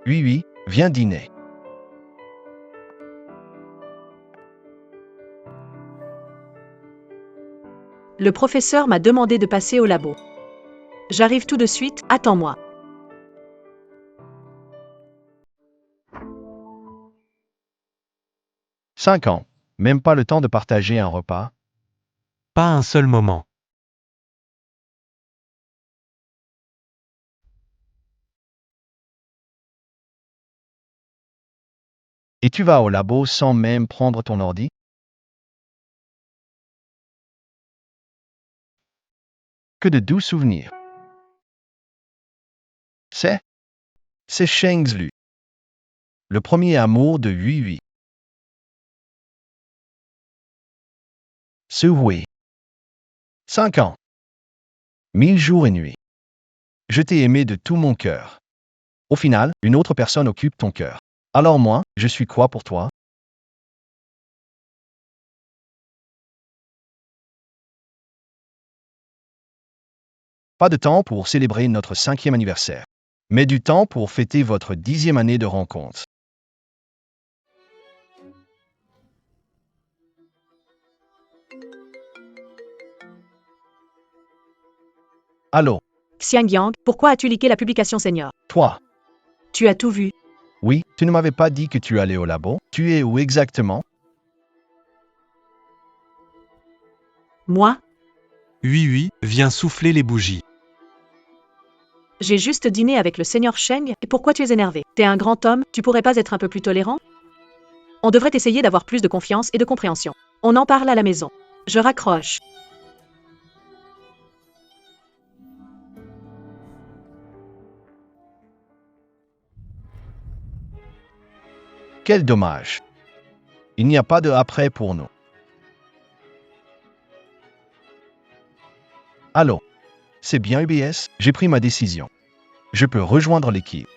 Oui, viens dîner. Le professeur m'a demandé de passer au labo. J'arrive tout de suite, attends-moi. « 5 ans. Même pas le temps de partager un repas. Pas un seul moment. Et tu vas au labo sans même prendre ton ordi? Que de doux souvenirs. C'est Shengzlu. Le premier amour de Yui. Souhait. 5 ans. 1000 jours et nuits. Je t'ai aimé de tout mon cœur. Au final, une autre personne occupe ton cœur. Alors moi, je suis quoi pour toi? Pas de temps pour célébrer notre 5e anniversaire, mais du temps pour fêter votre 10e année de rencontre. Allô, Xiangyang, pourquoi as-tu liké la publication senior? toi? Tu as tout vu. Oui, tu ne m'avais pas dit que tu allais au labo. Tu es où exactement? Moi, Oui, viens souffler les bougies. j'ai juste dîné avec le seigneur Sheng, et pourquoi tu es énervé? T'es un grand homme, tu pourrais pas être un peu plus tolérant? On devrait essayer d'avoir plus de confiance et de compréhension. On en parle à la maison. Je raccroche. Quel dommage. Il n'y a pas de après pour nous. Allô, c'est bien UBS, j'ai pris ma décision. Je peux rejoindre l'équipe.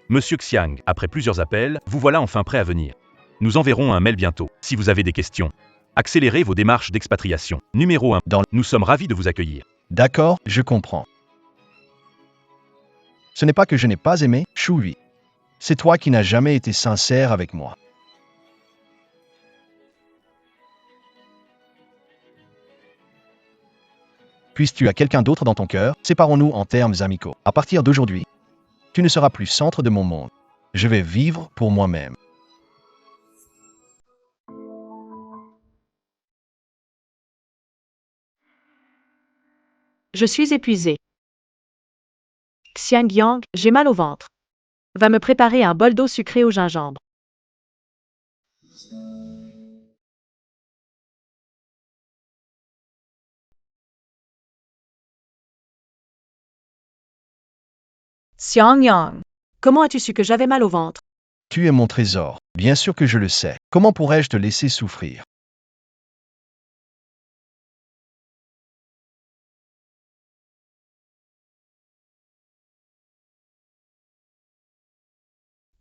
Monsieur Xiang, après plusieurs appels, vous voilà enfin prêt à venir. Nous enverrons un mail bientôt, si vous avez des questions. Accélérez vos démarches d'expatriation. Numéro 1. Nous sommes ravis de vous accueillir. D'accord, je comprends. Ce n'est pas que je n'ai pas aimé Shui. C'est toi qui n'as jamais été sincère avec moi. Puisque tu as quelqu'un d'autre dans ton cœur, séparons-nous en termes amicaux. À partir d'aujourd'hui, tu ne seras plus centre de mon monde. Je vais vivre pour moi-même. Je suis épuisée. Xiangyang, j'ai mal au ventre. Va me préparer un bol d'eau sucrée au gingembre. Xiangyang, comment as-tu su que j'avais mal au ventre? Tu es mon trésor. Bien sûr que je le sais. Comment pourrais-je te laisser souffrir?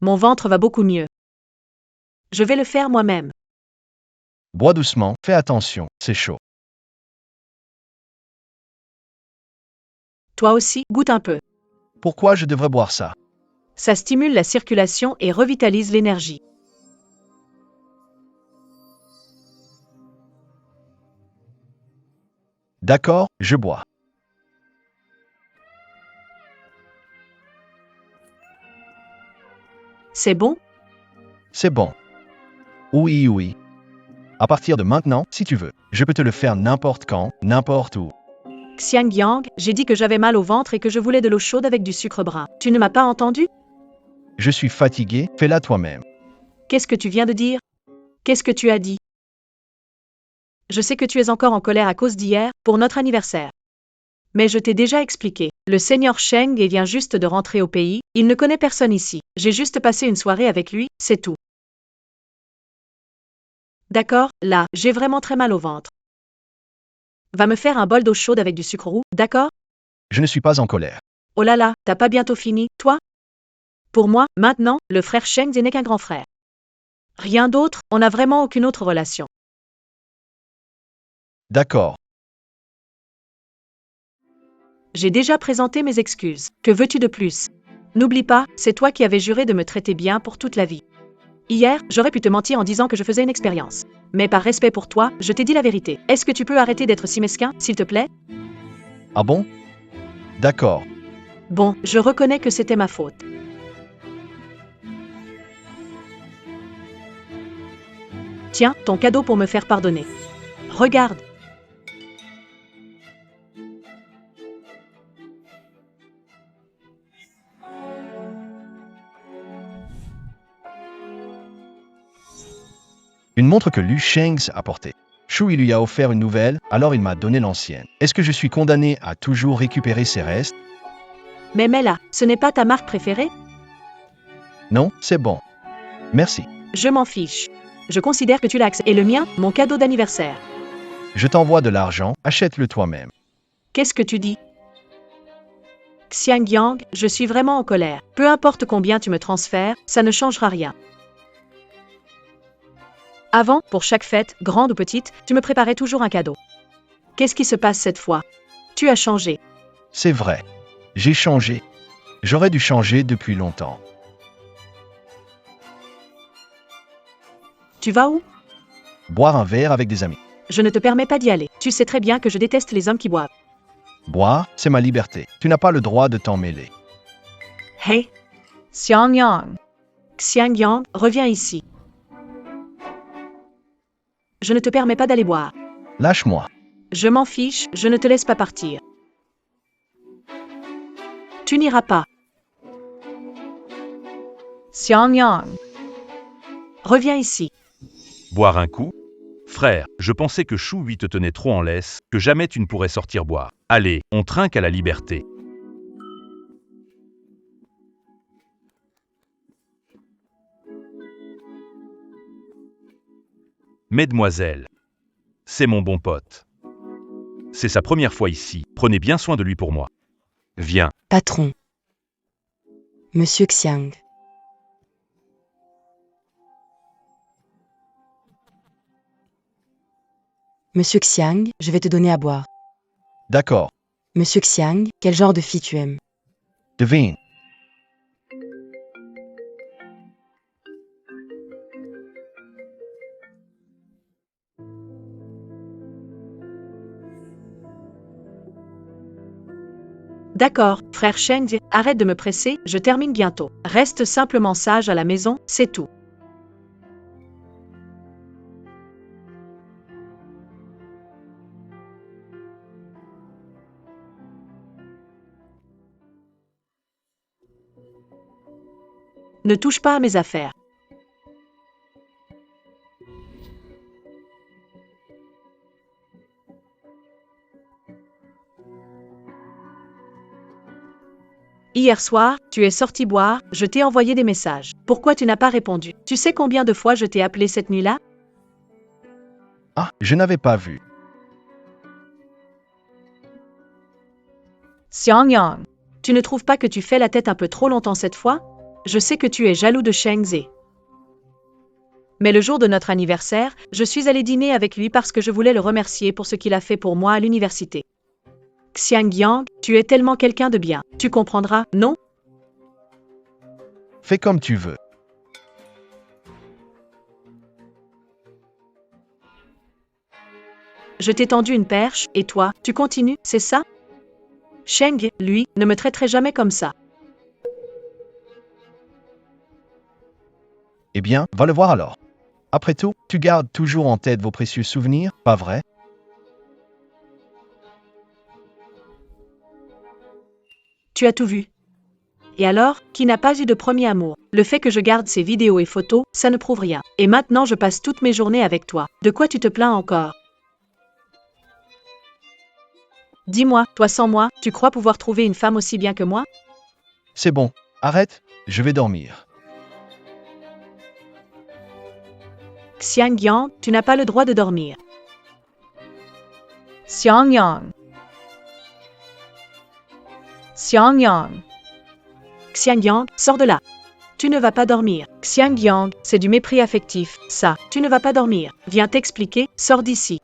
Mon ventre va beaucoup mieux. Je vais le faire moi-même. Bois doucement, fais attention, c'est chaud. Toi aussi, goûte un peu. Pourquoi je devrais boire ça? Ça stimule la circulation et revitalise l'énergie. D'accord, je bois. C'est bon? C'est bon. Oui. À partir de maintenant, si tu veux, je peux te le faire n'importe quand, n'importe où. Xiangyang, j'ai dit que j'avais mal au ventre et que je voulais de l'eau chaude avec du sucre brun. Tu ne m'as pas entendu? Je suis fatigué, fais-la toi-même. Qu'est-ce que tu viens de dire? Qu'est-ce que tu as dit? Je sais que tu es encore en colère à cause d'hier, pour notre anniversaire. Mais je t'ai déjà expliqué. Le seigneur Sheng vient juste de rentrer au pays, il ne connaît personne ici. J'ai juste passé une soirée avec lui, c'est tout. D'accord, là, j'ai vraiment très mal au ventre. Va me faire un bol d'eau chaude avec du sucre roux, d'accord? Je ne suis pas en colère. Oh là là, t'as pas bientôt fini, toi? Pour moi, maintenant, le frère Sheng n'est qu'un grand frère. Rien d'autre, on n'a vraiment aucune autre relation. D'accord. J'ai déjà présenté mes excuses. Que veux-tu de plus? N'oublie pas, c'est toi qui avais juré de me traiter bien pour toute la vie. Hier, j'aurais pu te mentir en disant que je faisais une expérience. Mais par respect pour toi, je t'ai dit la vérité. Est-ce que tu peux arrêter d'être si mesquin, s'il te plaît? Ah bon? D'accord. Bon, je reconnais que c'était ma faute. Tiens, ton cadeau pour me faire pardonner. Regarde. Une montre que Lu Shengs a portée. Shu lui a offert une nouvelle, alors il m'a donné l'ancienne. Est-ce que je suis condamné à toujours récupérer ses restes? Mais Mela, ce n'est pas ta marque préférée? Non, c'est bon. Merci. Je m'en fiche. Je considère que tu l'as accepté. Et le mien, mon cadeau d'anniversaire. Je t'envoie de l'argent, achète-le toi-même. Qu'est-ce que tu dis? Xiang Yang, je suis vraiment en colère. Peu importe combien tu me transfères, ça ne changera rien. Avant, pour chaque fête, grande ou petite, tu me préparais toujours un cadeau. Qu'est-ce qui se passe cette fois? Tu as changé. C'est vrai. J'ai changé. J'aurais dû changer depuis longtemps. Tu vas où? Boire un verre avec des amis. Je ne te permets pas d'y aller. Tu sais très bien que je déteste les hommes qui boivent. Boire, c'est ma liberté. Tu n'as pas le droit de t'en mêler. Hey! Xiang Yang. Xiang Yang, reviens ici. Je ne te permets pas d'aller boire. Lâche-moi. Je m'en fiche, je ne te laisse pas partir. Tu n'iras pas. Xiang Yang. Reviens ici. Boire un coup? Frère, je pensais que Shu te tenait trop en laisse, que jamais tu ne pourrais sortir boire. Allez, on trinque à la liberté. Mesdemoiselles, c'est mon bon pote. C'est sa première fois ici, prenez bien soin de lui pour moi. Viens. Patron. Monsieur Xiang. Monsieur Xiang, je vais te donner à boire. D'accord. Monsieur Xiang, quel genre de fille tu aimes? Devine. D'accord, frère Sheng, arrête de me presser, je termine bientôt. Reste simplement sage à la maison, c'est tout. Ne touche pas à mes affaires. Hier soir, tu es sorti boire, je t'ai envoyé des messages. Pourquoi tu n'as pas répondu? Tu sais combien de fois je t'ai appelé cette nuit-là? Ah, je n'avais pas vu. Xiang Yang, tu ne trouves pas que tu fais la tête un peu trop longtemps cette fois? Je sais que tu es jaloux de Sheng Ze. Mais le jour de notre anniversaire, je suis allée dîner avec lui parce que je voulais le remercier pour ce qu'il a fait pour moi à l'université. Xiang Yang, tu es tellement quelqu'un de bien. Tu comprendras, non? Fais comme tu veux. Je t'ai tendu une perche, et toi, tu continues, c'est ça? Sheng, lui, ne me traiterait jamais comme ça. Eh bien, va le voir alors. Après tout, tu gardes toujours en tête vos précieux souvenirs, pas vrai? Tu as tout vu. Et alors, qui n'a pas eu de premier amour? Le fait que je garde ces vidéos et photos, ça ne prouve rien. Et maintenant je passe toutes mes journées avec toi. De quoi tu te plains encore? Dis-moi, toi sans moi, tu crois pouvoir trouver une femme aussi bien que moi? C'est bon. Arrête, je vais dormir. Xiang Yang, tu n'as pas le droit de dormir. Xiang Yang. Xiang Yang. Xiang Yang, sors de là. Tu ne vas pas dormir. Xiang Yang, c'est du mépris affectif, ça. Tu ne vas pas dormir. Viens t'expliquer, sors d'ici.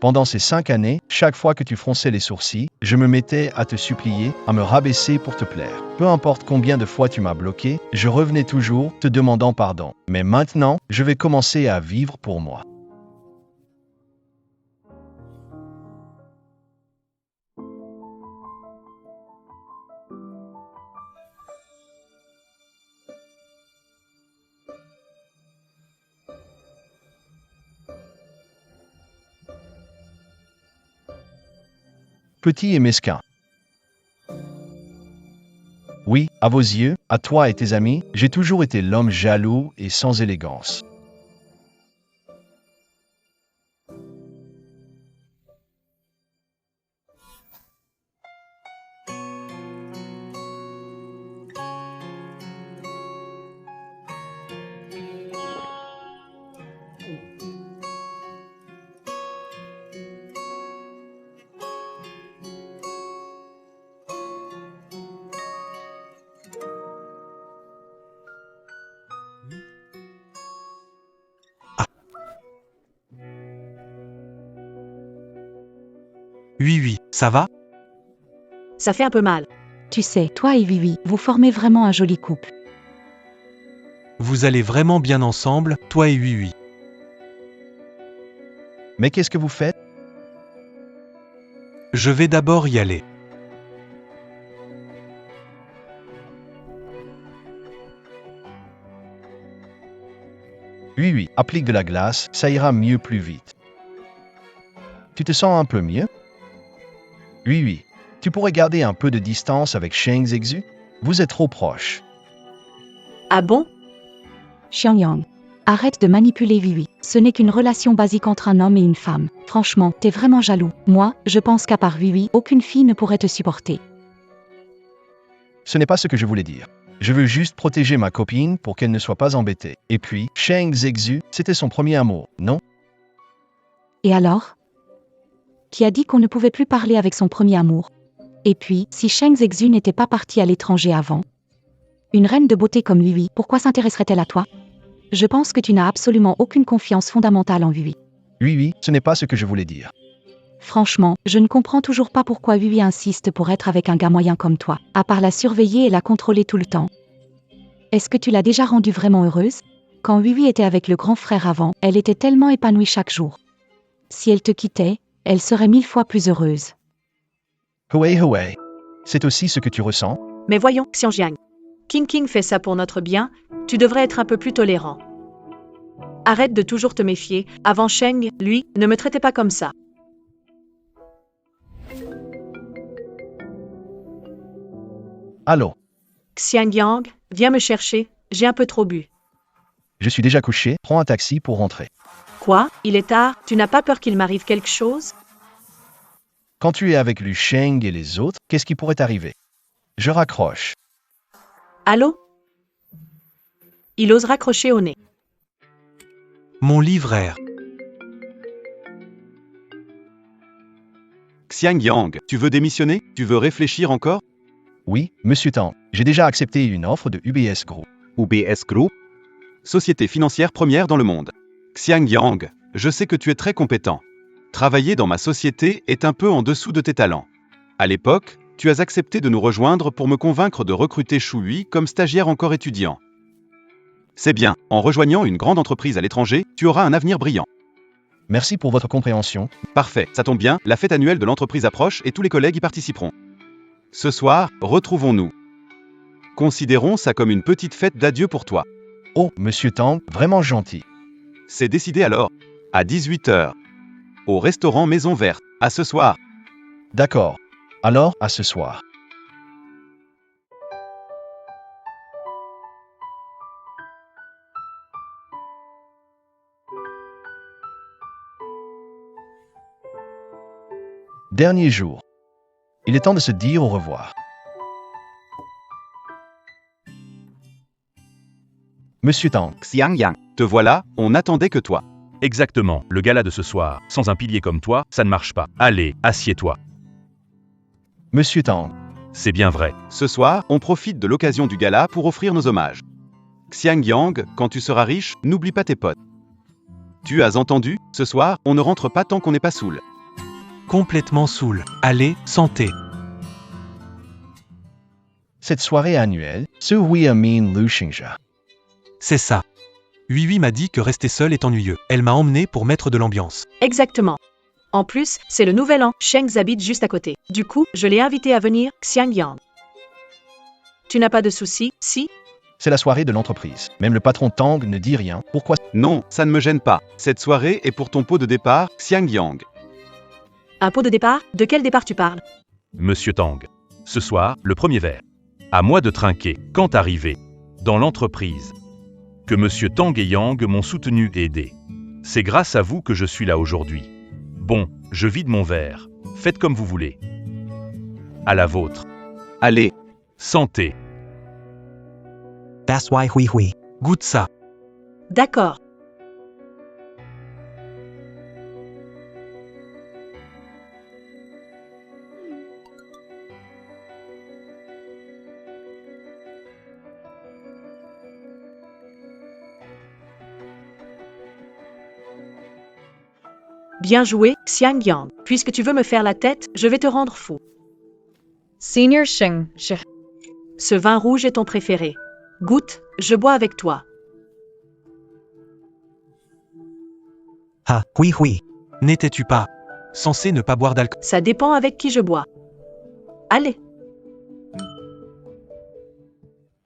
Pendant ces 5 années, chaque fois que tu fronçais les sourcils, je me mettais à te supplier, à me rabaisser pour te plaire. Peu importe combien de fois tu m'as bloqué, je revenais toujours te demandant pardon. Mais maintenant, je vais commencer à vivre pour moi. Petit et mesquin. Oui, à vos yeux, à toi et tes amis, j'ai toujours été l'homme jaloux et sans élégance. Oui, ça va? Ça fait un peu mal. Tu sais, toi et Vivi, vous formez vraiment un joli couple. Vous allez vraiment bien ensemble, toi et Oui. Mais qu'est-ce que vous faites? Je vais d'abord y aller. Oui, applique de la glace, ça ira mieux plus vite. Tu te sens un peu mieux? Oui. Tu pourrais garder un peu de distance avec Sheng Zexu? Vous êtes trop proches. Ah bon? Xiangyang, arrête de manipuler Vivi. Ce n'est qu'une relation basique entre un homme et une femme. Franchement, t'es vraiment jaloux. Moi, je pense qu'à part Vivi, aucune fille ne pourrait te supporter. Ce n'est pas ce que je voulais dire. Je veux juste protéger ma copine pour qu'elle ne soit pas embêtée. Et puis, Sheng Zexu, c'était son premier amour, non? Et alors? Qui a dit qu'on ne pouvait plus parler avec son premier amour? Et puis, si Sheng Zexu n'était pas partie à l'étranger avant? Une reine de beauté comme Vivi, pourquoi s'intéresserait-elle à toi? Je pense que tu n'as absolument aucune confiance fondamentale en Vivi. Oui, ce n'est pas ce que je voulais dire. Franchement, je ne comprends toujours pas pourquoi Vivi insiste pour être avec un gars moyen comme toi, à part la surveiller et la contrôler tout le temps. Est-ce que tu l'as déjà rendue vraiment heureuse? Quand Vivi était avec le grand frère avant, elle était tellement épanouie chaque jour. Si elle te quittait, elle serait 1000 fois plus heureuse. Huey. C'est aussi ce que tu ressens? Mais voyons, Xianjiang. King fait ça pour notre bien, tu devrais être un peu plus tolérant. Arrête de toujours te méfier, avant Sheng, lui, ne me traitait pas comme ça. Allô? Xiangyang, viens me chercher, j'ai un peu trop bu. Je suis déjà couché, prends un taxi pour rentrer. Quoi? Il est tard, tu n'as pas peur qu'il m'arrive quelque chose? Quand tu es avec Lu Sheng et les autres, qu'est-ce qui pourrait arriver? Je raccroche. Allô? Il ose raccrocher au nez. Mon livraire. Xiangyang, tu veux démissionner? Tu veux réfléchir encore? Oui, monsieur Tang, j'ai déjà accepté une offre de UBS Group. UBS Group? Société financière première dans le monde. Xiangyang, je sais que tu es très compétent. Travailler dans ma société est un peu en dessous de tes talents. À l'époque, tu as accepté de nous rejoindre pour me convaincre de recruter Shui comme stagiaire encore étudiant. C'est bien, en rejoignant une grande entreprise à l'étranger, tu auras un avenir brillant. Merci pour votre compréhension. Parfait, ça tombe bien, la fête annuelle de l'entreprise approche et tous les collègues y participeront. Ce soir, retrouvons-nous. Considérons ça comme une petite fête d'adieu pour toi. Oh, monsieur Tang, vraiment gentil. C'est décidé alors. À 18h. Au restaurant Maison Verte. À ce soir. D'accord. Alors, à ce soir. Dernier jour. Il est temps de se dire au revoir. Monsieur Tang, Xiangyang, te voilà, on n'attendait que toi. Exactement, le gala de ce soir, sans un pilier comme toi, ça ne marche pas. Allez, assieds-toi. monsieur Tang, C'est bien vrai. Ce soir, on profite de l'occasion du gala pour offrir nos hommages. Xiangyang, quand tu seras riche, n'oublie pas tes potes. Tu as entendu? Ce soir, on ne rentre pas tant qu'on n'est pas saoul. Complètement saoul. Allez, santé. Cette soirée annuelle, ce oui Amin Lushinja. C'est ça. Oui m'a dit que rester seul est ennuyeux. Elle m'a emmené pour mettre de l'ambiance. Exactement. En plus, c'est le nouvel an, Sheng habite juste à côté. Du coup, je l'ai invité à venir, Xiangyang. Tu n'as pas de soucis, si? C'est la soirée de l'entreprise. Même le patron Tang ne dit rien. Pourquoi? Non, ça ne me gêne pas. Cette soirée est pour ton pot de départ, Xiangyang. Un pot de départ? De quel départ tu parles? Monsieur Tang. Ce soir, le premier verre. À moi de trinquer, quand arrivé, dans l'entreprise, que Monsieur Tang et Yang m'ont soutenu et aidé. C'est grâce à vous que je suis là aujourd'hui. Bon, je vide mon verre. Faites comme vous voulez. À la vôtre. Allez, Santé. That's why hui. Goûte ça. D'accord. Bien joué, Xiangyang. Puisque tu veux me faire la tête, je vais te rendre fou. Senior Sheng, Ce vin rouge est ton préféré. Goûte, je bois avec toi. Ha, hui. N'étais-tu pas censé ne pas boire d'alcool? Ça dépend avec qui je bois. Allez,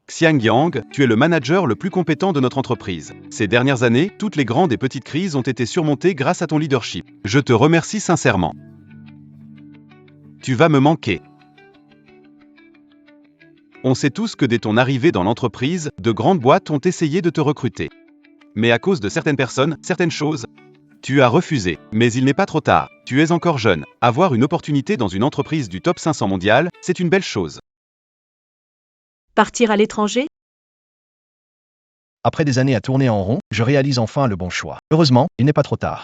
Xiangyang, tu es le manager le plus compétent de notre entreprise. Ces dernières années, toutes les grandes et petites crises ont été surmontées grâce à ton leadership. Je te remercie sincèrement. Tu vas me manquer. On sait tous que dès ton arrivée dans l'entreprise, de grandes boîtes ont essayé de te recruter. Mais à cause de certaines personnes, certaines choses, tu as refusé. Mais il n'est pas trop tard. Tu es encore jeune. Avoir une opportunité dans une entreprise du top 500 mondial, c'est une belle chose. partir à l'étranger? Après des années à tourner en rond, je réalise enfin le bon choix. Heureusement, il n'est pas trop tard.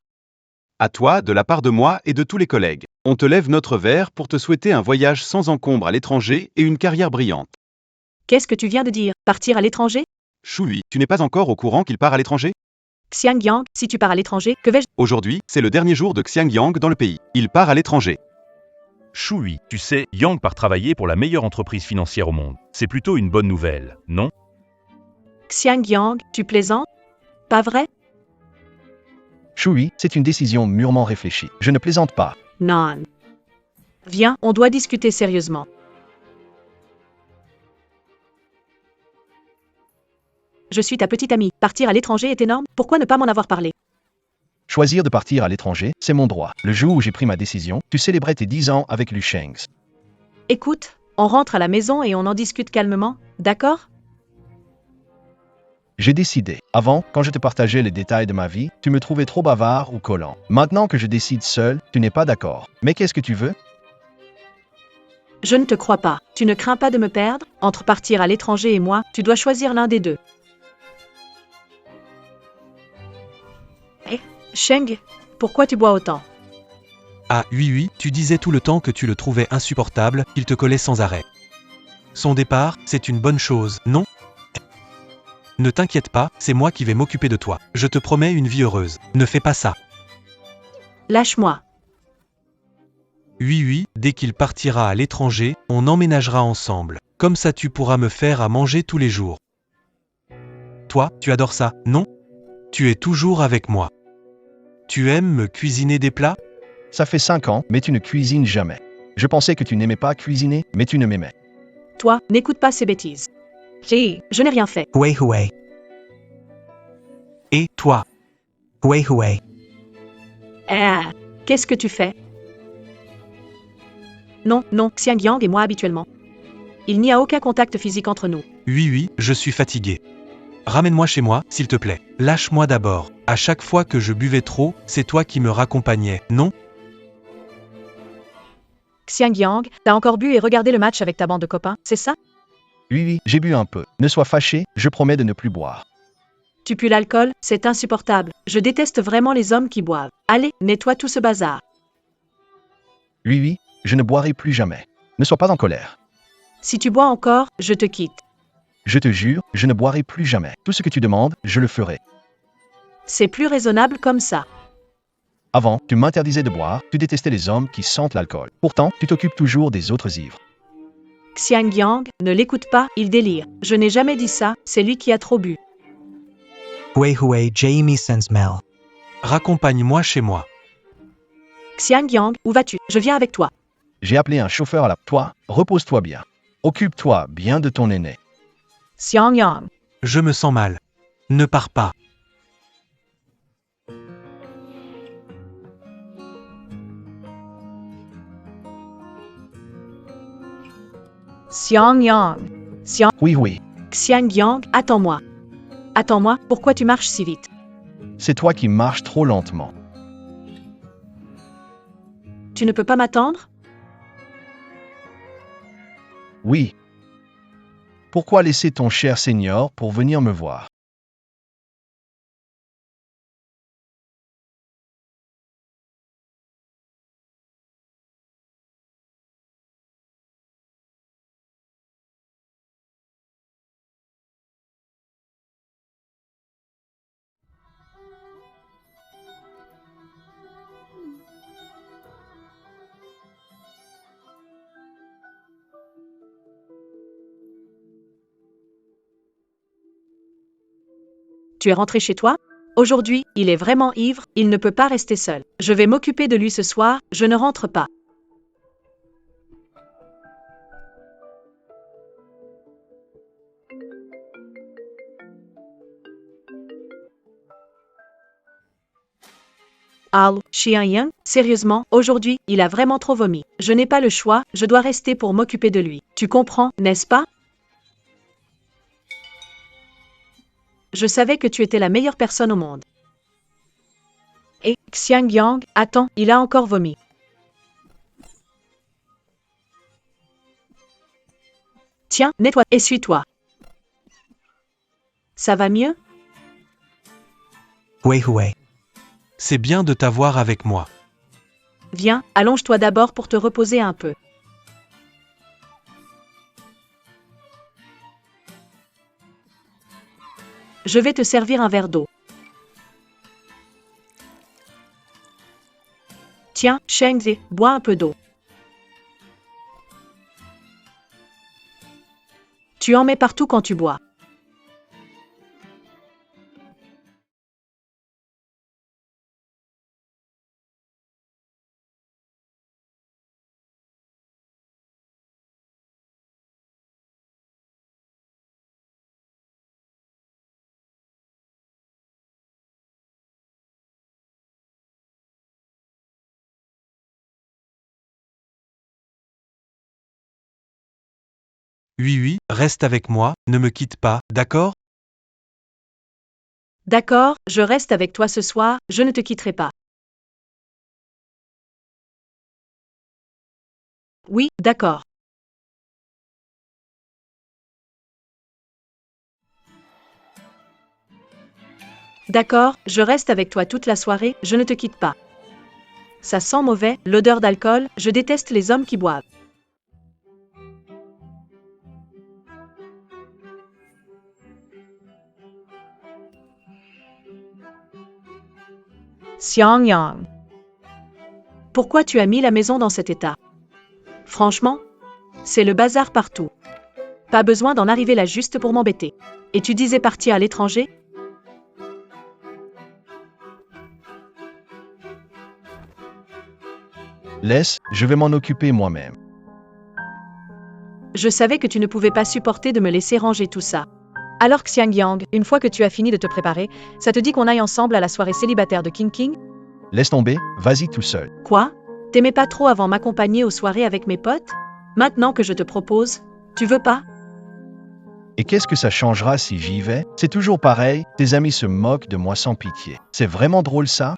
À toi, de la part de moi et de tous les collègues. On te lève notre verre pour te souhaiter un voyage sans encombre à l'étranger et une carrière brillante. Qu'est-ce que tu viens de dire? Partir à l'étranger? Shui, tu n'es pas encore au courant qu'il part à l'étranger? Xiangyang, si tu pars à l'étranger, que vais-je? Aujourd'hui, c'est le dernier jour de Xiangyang dans le pays. Il part à l'étranger. Shui, tu sais, Yang part travailler pour la meilleure entreprise financière au monde. C'est plutôt une bonne nouvelle, non? Xiangyang, tu plaisantes? Pas vrai? Shui, c'est une décision mûrement réfléchie. Je ne plaisante pas. Non. Viens, on doit discuter sérieusement. Je suis ta petite amie. Partir à l'étranger est énorme. Pourquoi ne pas m'en avoir parlé? Choisir de partir à l'étranger, c'est mon droit. Le jour où j'ai pris ma décision, tu célébrais tes 10 ans avec Lu Shengs. Écoute, on rentre à la maison et on en discute calmement, d'accord? J'ai décidé. Avant, quand je te partageais les détails de ma vie, tu me trouvais trop bavard ou collant. Maintenant que je décide seul, tu n'es pas d'accord. Mais qu'est-ce que tu veux? Je ne te crois pas. Tu ne crains pas de me perdre? Entre partir à l'étranger et moi, tu dois choisir l'un des deux. Sheng, pourquoi tu bois autant? Ah oui, tu disais tout le temps que tu le trouvais insupportable, qu'il te collait sans arrêt. Son départ, c'est une bonne chose, non? Ne t'inquiète pas, c'est moi qui vais m'occuper de toi. Je te promets une vie heureuse. Ne fais pas ça. Lâche-moi. Oui, dès qu'il partira à l'étranger, on emménagera ensemble. Comme ça tu pourras me faire à manger tous les jours. Toi, tu adores ça, non? Tu es toujours avec moi. Tu aimes me cuisiner des plats? Ça fait 5 ans, mais tu ne cuisines jamais. Je pensais que tu n'aimais pas cuisiner, mais tu ne m'aimais. Toi, n'écoute pas ces bêtises. Je n'ai rien fait. Hui. Et toi? Hui. Qu'est-ce que tu fais? Non, Xiangyang et moi habituellement. Il n'y a aucun contact physique entre nous. Oui, je suis fatigué. Ramène-moi chez moi, s'il te plaît. Lâche-moi d'abord. À chaque fois que je buvais trop, c'est toi qui me raccompagnais, non? Xiangyang, t'as encore bu et regardé le match avec ta bande de copains, c'est ça? Oui, j'ai bu un peu. Ne sois fâché, je promets de ne plus boire. Tu pues l'alcool, c'est insupportable. Je déteste vraiment les hommes qui boivent. Allez, nettoie tout ce bazar. Oui, je ne boirai plus jamais. Ne sois pas en colère. Si tu bois encore, je te quitte. Je te jure, je ne boirai plus jamais. Tout ce que tu demandes, je le ferai. C'est plus raisonnable comme ça. Avant, tu m'interdisais de boire, tu détestais les hommes qui sentent l'alcool. Pourtant, tu t'occupes toujours des autres ivres. Xiang Yang, ne l'écoute pas, il délire. Je n'ai jamais dit ça, c'est lui qui a trop bu. Hui Hui Jamie Sensmel. Raccompagne-moi chez moi. Xiang Yang, où vas-tu? Je viens avec toi. J'ai appelé un chauffeur à la... Toi, repose-toi bien. Occupe-toi bien de ton aîné. Xiang Yang. Je me sens mal. Ne pars pas. Xiang Yang. Oui, Xiang Yang, attends-moi. Attends-moi, pourquoi tu marches si vite? c'est toi qui marches trop lentement. Tu ne peux pas m'attendre? Oui. Pourquoi laisser ton cher Seigneur pour venir me voir? Tu es rentré chez toi? Aujourd'hui, il est vraiment ivre, il ne peut pas rester seul. Je vais m'occuper de lui ce soir, je ne rentre pas. Al, Xiang Yang, sérieusement, aujourd'hui, il a vraiment trop vomi. Je n'ai pas le choix, je dois rester pour m'occuper de lui. Tu comprends, n'est-ce pas? Je savais que tu étais la meilleure personne au monde. Et, Xiang Yang, attends, il a encore vomi. Tiens, nettoie, essuie-toi. Ça va mieux? Hui Hui. C'est bien de t'avoir avec moi. Viens, allonge-toi d'abord pour te reposer un peu. Je vais te servir un verre d'eau. Tiens, Shengzi, bois un peu d'eau. Tu en mets partout quand tu bois. Oui, reste avec moi, ne me quitte pas, d'accord? D'accord, je reste avec toi ce soir, je ne te quitterai pas. Oui, d'accord. D'accord, je reste avec toi toute la soirée, je ne te quitte pas. Ça sent mauvais, l'odeur d'alcool, je déteste les hommes qui boivent. Xiang Yang. Pourquoi tu as mis la maison dans cet état? Franchement, c'est le bazar partout. Pas besoin d'en arriver là juste pour m'embêter. Et tu disais partir à l'étranger? Laisse, je vais m'en occuper moi-même. Je savais que tu ne pouvais pas supporter de me laisser ranger tout ça. Alors Xiang Yang, une fois que tu as fini de te préparer, ça te dit qu'on aille ensemble à la soirée célibataire de King King? Laisse tomber, vas-y tout seul. Quoi? T'aimais pas trop avant m'accompagner aux soirées avec mes potes? Maintenant que je te propose, tu veux pas? Et qu'est-ce que ça changera si j'y vais? C'est toujours pareil, tes amis se moquent de moi sans pitié. C'est vraiment drôle ça?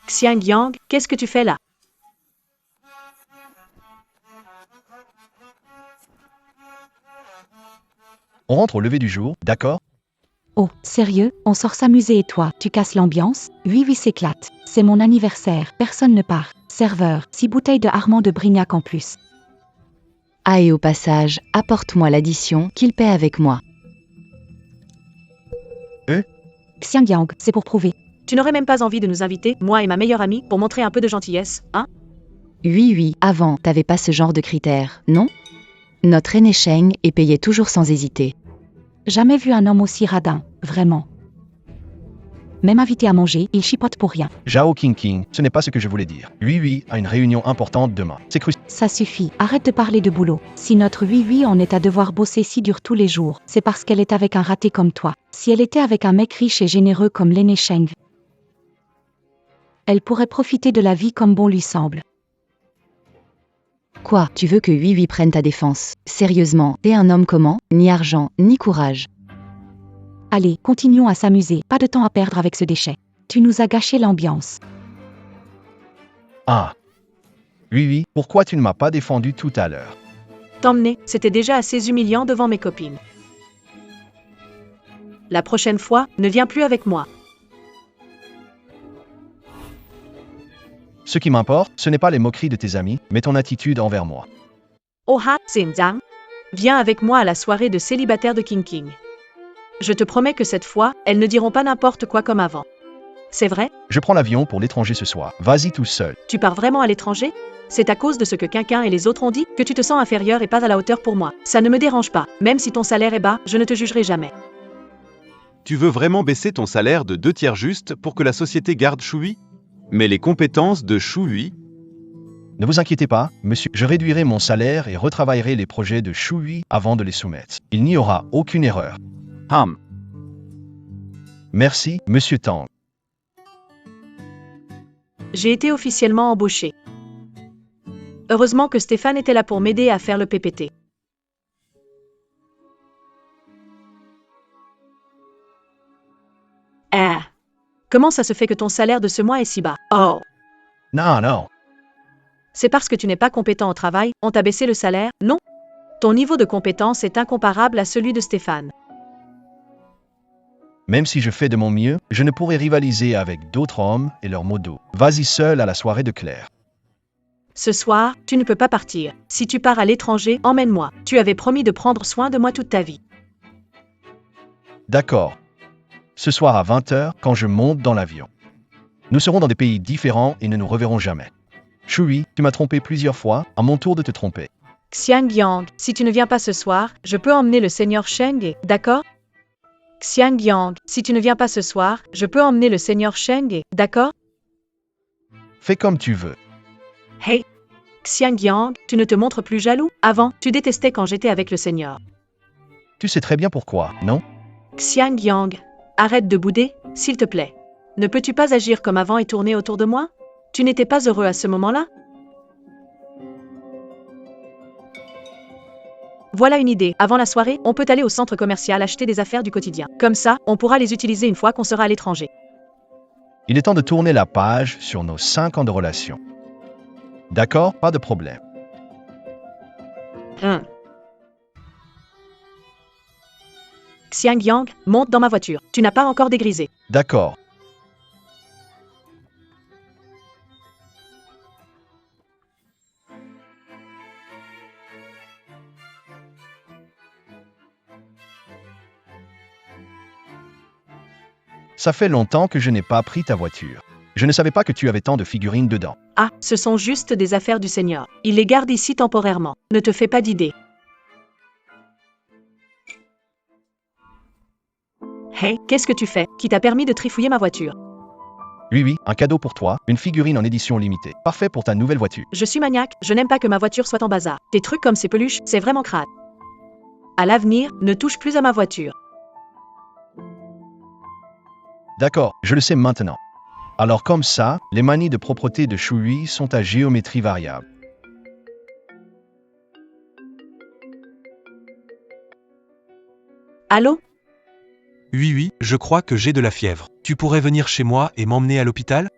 Xiang Yang, qu'est-ce que tu fais là? On rentre au lever du jour, d'accord? Oh, sérieux, on sort s'amuser et toi, tu casses l'ambiance? Oui, s'éclate. C'est mon anniversaire, personne ne part. Serveur, 6 bouteilles de Armand de Brignac en plus. Ah et au passage, apporte-moi l'addition qu'il paie avec moi. Xiangyang, c'est pour prouver. Tu n'aurais même pas envie de nous inviter, moi et ma meilleure amie, pour montrer un peu de gentillesse, hein? Oui, avant, t'avais pas ce genre de critères, non? Notre aîné Sheng est payé toujours sans hésiter. Jamais vu un homme aussi radin, vraiment. Même invité à manger, il chipote pour rien. Zhao King, ce n'est pas ce que je voulais dire. Oui, a une réunion importante demain. C'est crucial. Ça suffit, arrête de parler de boulot. Si notre oui en est à devoir bosser si dur tous les jours, c'est parce qu'elle est avec un raté comme toi. Si elle était avec un mec riche et généreux comme l'aîné Sheng, elle pourrait profiter de la vie comme bon lui semble. Quoi, tu veux que Oui prenne ta défense? Sérieusement, t'es un homme comment? Ni argent, ni courage. Allez, continuons à s'amuser, pas de temps à perdre avec ce déchet. Tu nous as gâché l'ambiance. Ah. Oui, pourquoi tu ne m'as pas défendu tout à l'heure? T'emmener, c'était déjà assez humiliant devant mes copines. La prochaine fois, ne viens plus avec moi. Ce qui m'importe, ce n'est pas les moqueries de tes amis, mais ton attitude envers moi. Oh ha, Xinjiang. Viens avec moi à la soirée de célibataire de King. Je te promets que cette fois, elles ne diront pas n'importe quoi comme avant. C'est vrai? Je prends l'avion pour l'étranger ce soir. Vas-y tout seul. Tu pars vraiment à l'étranger? C'est à cause de ce que Quinquin et les autres ont dit que tu te sens inférieur et pas à la hauteur pour moi. Ça ne me dérange pas. Même si ton salaire est bas, je ne te jugerai jamais. Tu veux vraiment baisser ton salaire de 2/3 juste pour que la société garde Shui? Mais les compétences de Shui... Ne vous inquiétez pas, monsieur, je réduirai mon salaire et retravaillerai les projets de Shui avant de les soumettre. Il n'y aura aucune erreur. Merci, monsieur Tang. J'ai été officiellement embauché. Heureusement que Stéphane était là pour m'aider à faire le PPT. Ah. Comment ça se fait que ton salaire de ce mois est si bas? Oh. Non. C'est parce que tu n'es pas compétent au travail, on t'a baissé le salaire, non? Ton niveau de compétence est incomparable à celui de Stéphane. Même si je fais de mon mieux, je ne pourrai rivaliser avec d'autres hommes et leurs mots d'eau. Vas-y seul à la soirée de Claire. Ce soir, tu ne peux pas partir. Si tu pars à l'étranger, emmène-moi. Tu avais promis de prendre soin de moi toute ta vie. D'accord. Ce soir à 20h, quand je monte dans l'avion. Nous serons dans des pays différents et ne nous reverrons jamais. Shui, tu m'as trompé plusieurs fois, à mon tour de te tromper. Xiangyang, si tu ne viens pas ce soir, je peux emmener le seigneur Sheng, d'accord? Xiangyang, si tu ne viens pas ce soir, je peux emmener le seigneur Sheng, d'accord? Fais comme tu veux. Hey! Xiangyang, tu ne te montres plus jaloux? Avant, tu détestais quand j'étais avec le seigneur. Tu sais très bien pourquoi, non? Xiangyang, arrête de bouder, s'il te plaît. Ne peux-tu pas agir comme avant et tourner autour de moi? Tu n'étais pas heureux à ce moment-là? Voilà une idée. Avant la soirée, on peut aller au centre commercial acheter des affaires du quotidien. Comme ça, on pourra les utiliser une fois qu'on sera à l'étranger. Il est temps de tourner la page sur nos 5 ans de relation. D'accord, pas de problème. Xiangyang, monte dans ma voiture. Tu n'as pas encore dégrisé. D'accord. Ça fait longtemps que je n'ai pas pris ta voiture. Je ne savais pas que tu avais tant de figurines dedans. Ah, ce sont juste des affaires du Seigneur. Il les garde ici temporairement. Ne te fais pas d'idées. Hey, qu'est-ce que tu fais? Qui t'a permis de trifouiller ma voiture? Oui, un cadeau pour toi, une figurine en édition limitée. Parfait pour ta nouvelle voiture. Je suis maniaque, je n'aime pas que ma voiture soit en bazar. Des trucs comme ces peluches, c'est vraiment crade. À l'avenir, ne touche plus à ma voiture. D'accord, je le sais maintenant. Alors comme ça, les manies de propreté de Shui sont à géométrie variable. Allô? Oui, je crois que j'ai de la fièvre. Tu pourrais venir chez moi et m'emmener à l'hôpital?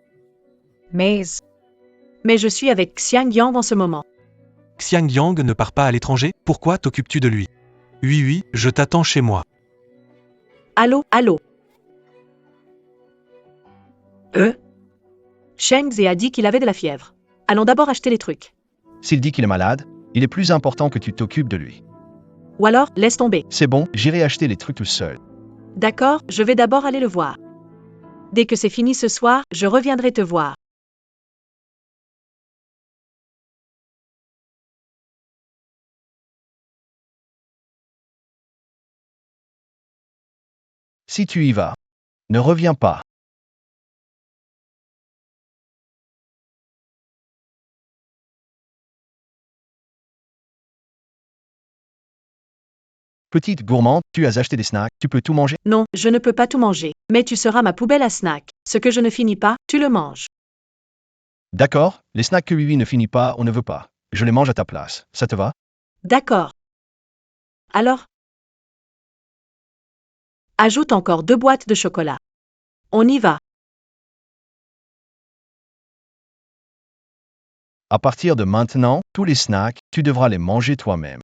Mais je suis avec Xiangyang en ce moment. Xiangyang ne part pas à l'étranger? Pourquoi t'occupes-tu de lui? Oui, je t'attends chez moi. Allô? Sheng Zhe a dit qu'il avait de la fièvre. Allons d'abord acheter les trucs. S'il dit qu'il est malade, il est plus important que tu t'occupes de lui. Ou alors, laisse tomber. C'est bon, j'irai acheter les trucs tout seul. D'accord, je vais d'abord aller le voir. Dès que c'est fini ce soir, je reviendrai te voir. Si tu y vas, ne reviens pas. Petite gourmande, tu as acheté des snacks, tu peux tout manger? Non, je ne peux pas tout manger. Mais tu seras ma poubelle à snacks. Ce que je ne finis pas, tu le manges. D'accord, les snacks que Wiwi ne finit pas, on ne veut pas. Je les mange à ta place. Ça te va? D'accord. Alors? Ajoute encore 2 boîtes de chocolat. On y va. À partir de maintenant, tous les snacks, tu devras les manger toi-même.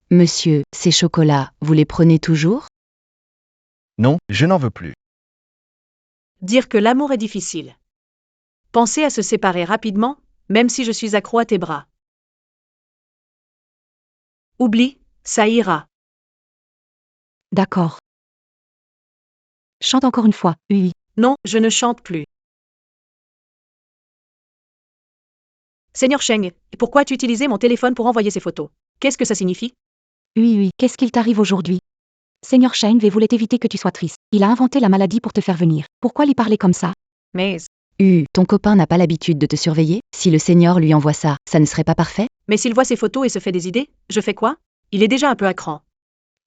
Monsieur, ces chocolats, vous les prenez toujours? Non, je n'en veux plus. Dire que l'amour est difficile. Pensez à se séparer rapidement, même si je suis accro à tes bras. Oublie, ça ira. D'accord. Chante encore une fois, oui. Non, je ne chante plus. Seigneur Cheng, pourquoi tu utilisais mon téléphone pour envoyer ces photos? Qu'est-ce que ça signifie? Oui, qu'est-ce qu'il t'arrive aujourd'hui? Seigneur Shane voulait éviter que tu sois triste. Il a inventé la maladie pour te faire venir. Pourquoi lui parler comme ça? Mais Ton copain n'a pas l'habitude de te surveiller? Si le Seigneur lui envoie ça, ça ne serait pas parfait? s'il voit ces photos et se fait des idées, je fais quoi? Il est déjà un peu à cran.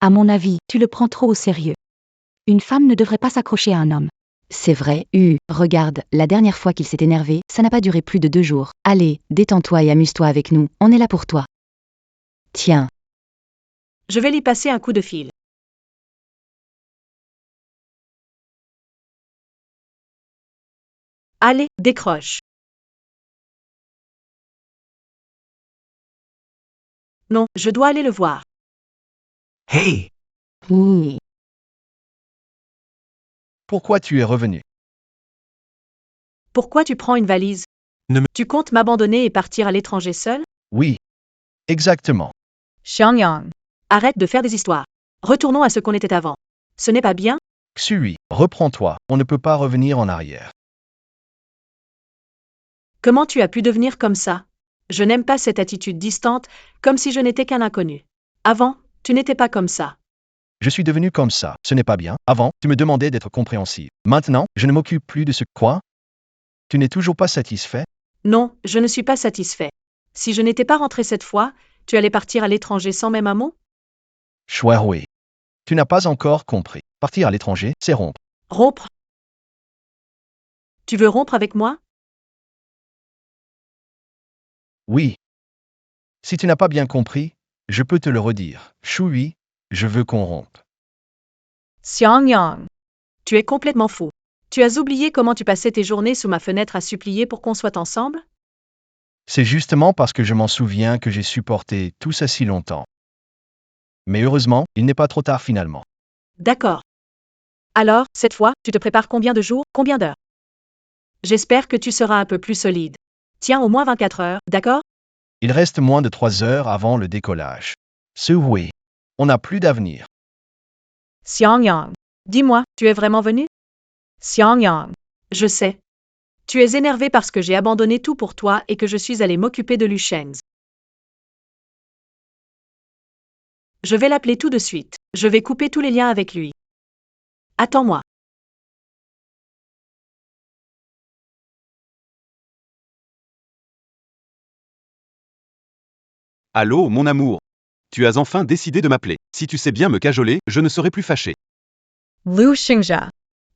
À mon avis, tu le prends trop au sérieux. Une femme ne devrait pas s'accrocher à un homme. C'est vrai, regarde, la dernière fois qu'il s'est énervé, ça n'a pas duré plus de 2 jours. Allez, détends-toi et amuse-toi avec nous, on est là pour toi. Tiens, Je vais lui passer un coup de fil. Allez, décroche. Non, je dois aller le voir. Hey, Pourquoi tu es revenu? Pourquoi tu prends une valise? Tu comptes m'abandonner et partir à l'étranger seul? Oui. Exactement. Xiangyang. Arrête de faire des histoires. Retournons à ce qu'on était avant. Ce n'est pas bien? Xui, reprends-toi, on ne peut pas revenir en arrière. Comment tu as pu devenir comme ça? Je n'aime pas cette attitude distante, comme si je n'étais qu'un inconnu. Avant, tu n'étais pas comme ça. Je suis devenu comme ça, ce n'est pas bien. Avant, tu me demandais d'être compréhensive. Maintenant, je ne m'occupe plus de ce quoi? Tu n'es toujours pas satisfait? Non, je ne suis pas satisfait. Si je n'étais pas rentré cette fois, tu allais partir à l'étranger sans même un mot? Chouaroué. Tu n'as pas encore compris. Partir à l'étranger, c'est rompre. Rompre? Tu veux rompre avec moi? Oui. Si tu n'as pas bien compris, je peux te le redire. Choui, je veux qu'on rompe. Xiangyang. Tu es complètement fou. Tu as oublié comment tu passais tes journées sous ma fenêtre à supplier pour qu'on soit ensemble? C'est justement parce que je m'en souviens que j'ai supporté tout ça si longtemps. Mais heureusement, il n'est pas trop tard finalement. D'accord. Alors, cette fois, tu te prépares combien de jours, combien d'heures? J'espère que tu seras un peu plus solide. Tiens au moins 24 heures, d'accord? Il reste moins de 3 heures avant le décollage. Oui. On n'a plus d'avenir. Xiangyang. Dis-moi, tu es vraiment venu? Xiangyang. Je sais. Tu es énervé parce que j'ai abandonné tout pour toi et que je suis allé m'occuper de Luchenz. Je vais l'appeler tout de suite. Je vais couper tous les liens avec lui. Attends-moi. Allô, mon amour. Tu as enfin décidé de m'appeler. Si tu sais bien me cajoler, je ne serai plus fâché. Lu Xingzha.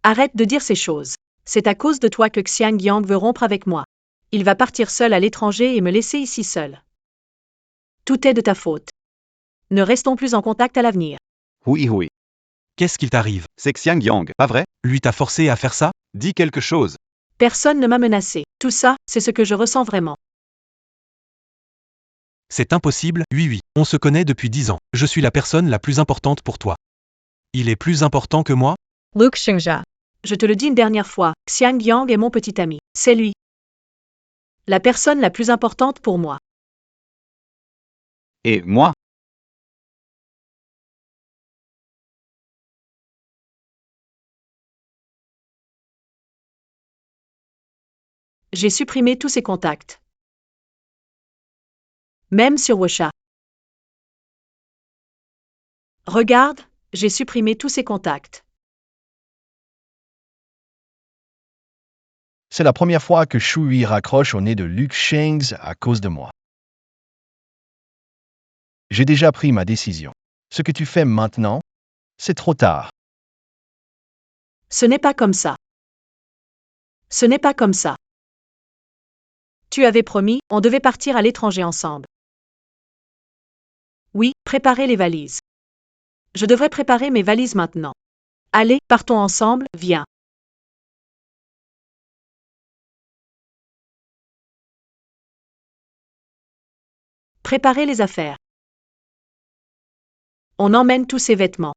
Arrête de dire ces choses. C'est à cause de toi que Xiang Yang veut rompre avec moi. Il va partir seul à l'étranger et me laisser ici seul. Tout est de ta faute. Ne restons plus en contact à l'avenir. Oui. Qu'est-ce qu'il t'arrive? C'est Xiang Yang, pas vrai? Lui t'a forcé à faire ça? Dis quelque chose. Personne ne m'a menacé. Tout ça, c'est ce que je ressens vraiment. C'est impossible, oui. On se connaît depuis 10 ans. Je suis la personne la plus importante pour toi. Il est plus important que moi? Lu Xingzha. Je te le dis une dernière fois, Xiang Yang est mon petit ami. C'est lui. La personne la plus importante pour moi. Et moi? J'ai supprimé tous ses contacts. Même sur WeChat. Regarde, j'ai supprimé tous ses contacts. C'est la première fois que Shui raccroche au nez de Luke Shangs à cause de moi. J'ai déjà pris ma décision. Ce que tu fais maintenant, c'est trop tard. Ce n'est pas comme ça. Ce n'est pas comme ça. Tu avais promis, on devait partir à l'étranger ensemble. Oui, préparer les valises. Je devrais préparer mes valises maintenant. Allez, partons ensemble, viens. Préparer les affaires. On emmène tous ces vêtements.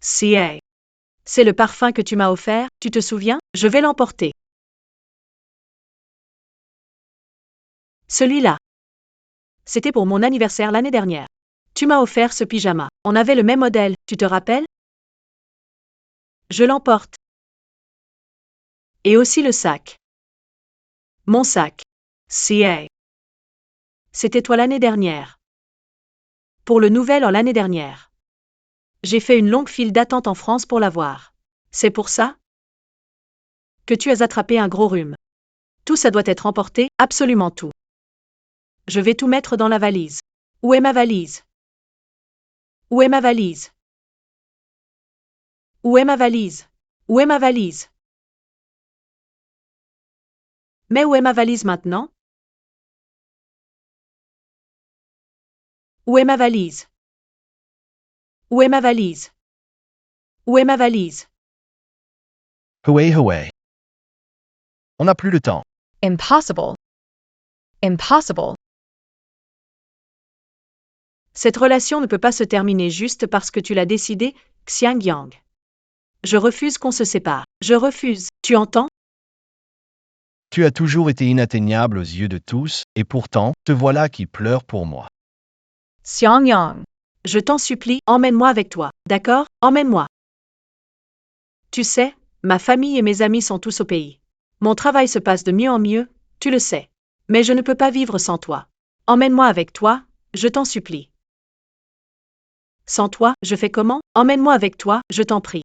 CA. C'est le parfum que tu m'as offert, tu te souviens? Je vais l'emporter. Celui-là. C'était pour mon anniversaire l'année dernière. Tu m'as offert ce pyjama. On avait le même modèle, tu te rappelles? Je l'emporte. Et aussi le sac. Mon sac. CA. C'était toi l'année dernière. Pour le nouvel an l'année dernière. J'ai fait une longue file d'attente en France pour l'avoir. C'est pour ça que tu as attrapé un gros rhume. Tout ça doit être emporté, absolument tout. Je vais tout mettre dans la valise. Où est ma valise? Où est ma valise? Où est ma valise? Où est ma valise? Mais où est ma valise maintenant? Où est ma valise? Où est ma valise? Où est ma valise? Huey Huey. On n'a plus le temps. Impossible. Impossible. Cette relation ne peut pas se terminer juste parce que tu l'as décidé, Xiang Yang. Je refuse qu'on se sépare. Je refuse. Tu entends? Tu as toujours été inatteignable aux yeux de tous, et pourtant, te voilà qui pleure pour moi. Xiang Yang. Je t'en supplie, emmène-moi avec toi, d'accord? Emmène-moi. Tu sais, ma famille et mes amis sont tous au pays. Mon travail se passe de mieux en mieux, tu le sais. Mais je ne peux pas vivre sans toi. Emmène-moi avec toi, je t'en supplie. Sans toi, je fais comment? Emmène-moi avec toi, je t'en prie.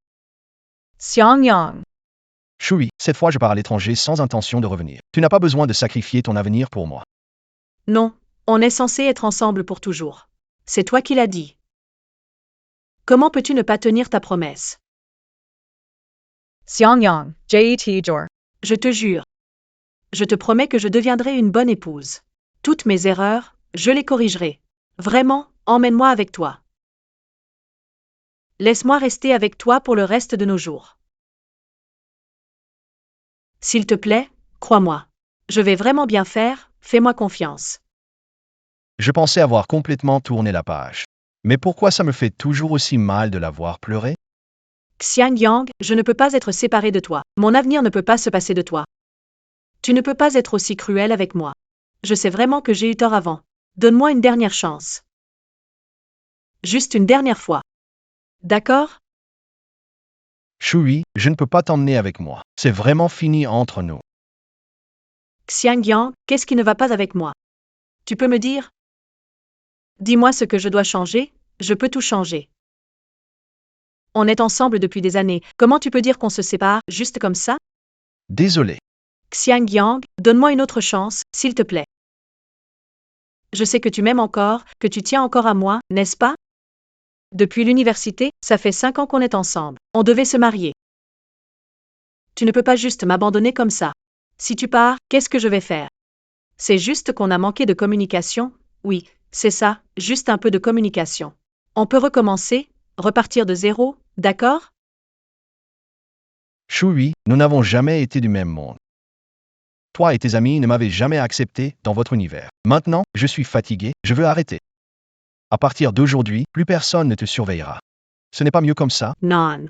Xiang Yang. Shui, cette fois je pars à l'étranger sans intention de revenir. Tu n'as pas besoin de sacrifier ton avenir pour moi. Non, on est censé être ensemble pour toujours. C'est toi qui l'as dit. Comment peux-tu ne pas tenir ta promesse? Xiang Yang. Jet Jor. Je te jure. Je te promets que je deviendrai une bonne épouse. Toutes mes erreurs, je les corrigerai. Vraiment, emmène-moi avec toi. Laisse-moi rester avec toi pour le reste de nos jours. S'il te plaît, crois-moi. Je vais vraiment bien faire, fais-moi confiance. Je pensais avoir complètement tourné la page. Mais pourquoi ça me fait toujours aussi mal de la voir pleurer? Xiang Yang, je ne peux pas être séparé de toi. Mon avenir ne peut pas se passer de toi. Tu ne peux pas être aussi cruel avec moi. Je sais vraiment que j'ai eu tort avant. Donne-moi une dernière chance. Juste une dernière fois. D'accord? Shui, je ne peux pas t'emmener avec moi. C'est vraiment fini entre nous. Xiang Yang, qu'est-ce qui ne va pas avec moi? Tu peux me dire? Dis-moi ce que je dois changer, je peux tout changer. On est ensemble depuis des années, comment tu peux dire qu'on se sépare, juste comme ça? Désolé. Xiang Yang, donne-moi une autre chance, s'il te plaît. Je sais que tu m'aimes encore, que tu tiens encore à moi, n'est-ce pas? Depuis l'université, ça fait 5 ans qu'on est ensemble. On devait se marier. Tu ne peux pas juste m'abandonner comme ça. Si tu pars, qu'est-ce que je vais faire? C'est juste qu'on a manqué de communication, oui, c'est ça, juste un peu de communication. On peut recommencer, repartir de zéro, d'accord? Shui, nous n'avons jamais été du même monde. Toi et tes amis ne m'avez jamais accepté dans votre univers. Maintenant, je suis fatigué, je veux arrêter. À partir d'aujourd'hui, plus personne ne te surveillera. Ce n'est pas mieux comme ça? Non.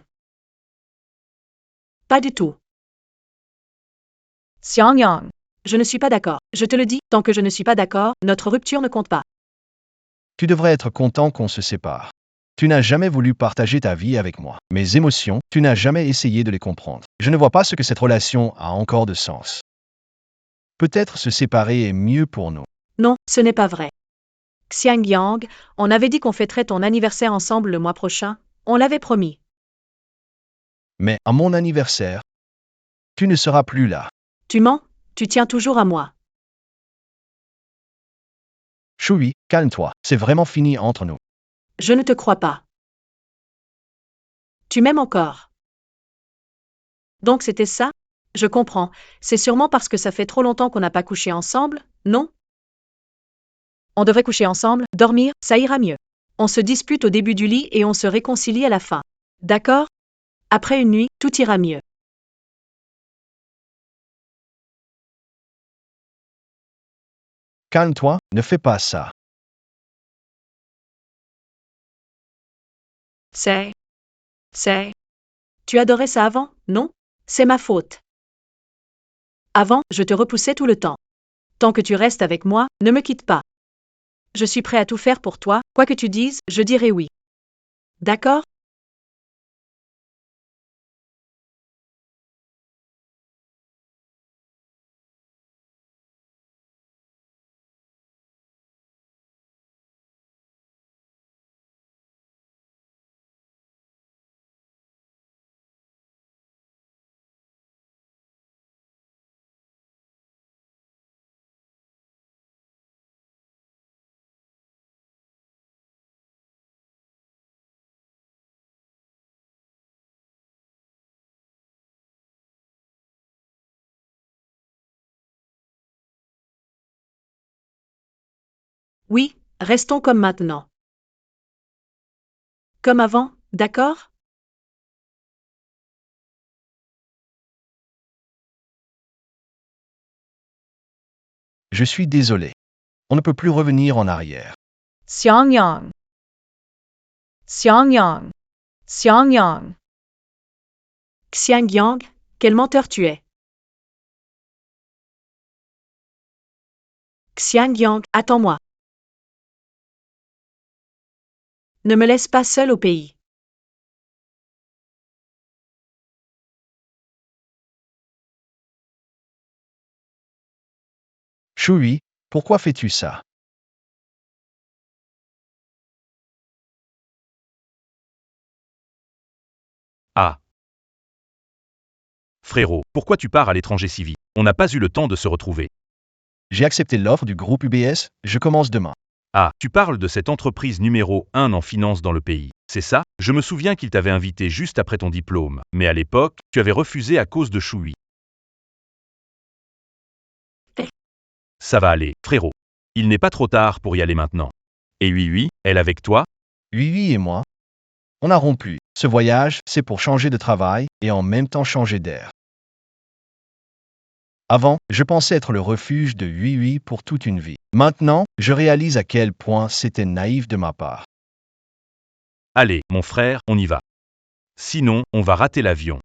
Pas du tout. Xiangyang. Je ne suis pas d'accord. Je te le dis, tant que je ne suis pas d'accord, notre rupture ne compte pas. Tu devrais être content qu'on se sépare. Tu n'as jamais voulu partager ta vie avec moi. Mes émotions, tu n'as jamais essayé de les comprendre. Je ne vois pas ce que cette relation a encore de sens. Peut-être se séparer est mieux pour nous. Non, ce n'est pas vrai. Xiangyang, on avait dit qu'on fêterait ton anniversaire ensemble le mois prochain. On l'avait promis. Mais à mon anniversaire, tu ne seras plus là. Tu mens? Tu tiens toujours à moi. Shui, calme-toi. C'est vraiment fini entre nous. Je ne te crois pas. Tu m'aimes encore. Donc c'était ça? Je comprends. C'est sûrement parce que ça fait trop longtemps qu'on n'a pas couché ensemble, non? On devrait coucher ensemble, dormir, ça ira mieux. On se dispute au début du lit et on se réconcilie à la fin. D'accord? Après une nuit, tout ira mieux. Calme-toi, ne fais pas ça. C'est... Tu adorais ça avant, non? C'est ma faute. Avant, je te repoussais tout le temps. Tant que tu restes avec moi, ne me quitte pas. Je suis prêt à tout faire pour toi, quoi que tu dises, je dirai oui. D'accord? Oui, restons comme maintenant. Comme avant, d'accord? Je suis désolé. On ne peut plus revenir en arrière. Xiangyang. Xiangyang. Xiangyang. Xiangyang, quel menteur tu es. Xiangyang, attends-moi. Ne me laisse pas seul au pays. Shui, pourquoi fais-tu ça? Ah. Frérot, pourquoi tu pars à l'étranger si vite? On n'a pas eu le temps de se retrouver. J'ai accepté l'offre du groupe UBS, je commence demain. Ah, tu parles de cette entreprise numéro 1 en finance dans le pays, c'est ça? Je me souviens qu'il t'avait invité juste après ton diplôme, mais à l'époque, tu avais refusé à cause de Shui. Ça va aller, frérot. Il n'est pas trop tard pour y aller maintenant. Et oui, elle avec toi? Oui et moi. On a rompu. Ce voyage, c'est pour changer de travail et en même temps changer d'air. Avant, je pensais être le refuge de Oui pour toute une vie. Maintenant, je réalise à quel point c'était naïf de ma part. Allez, mon frère, on y va. Sinon, on va rater l'avion.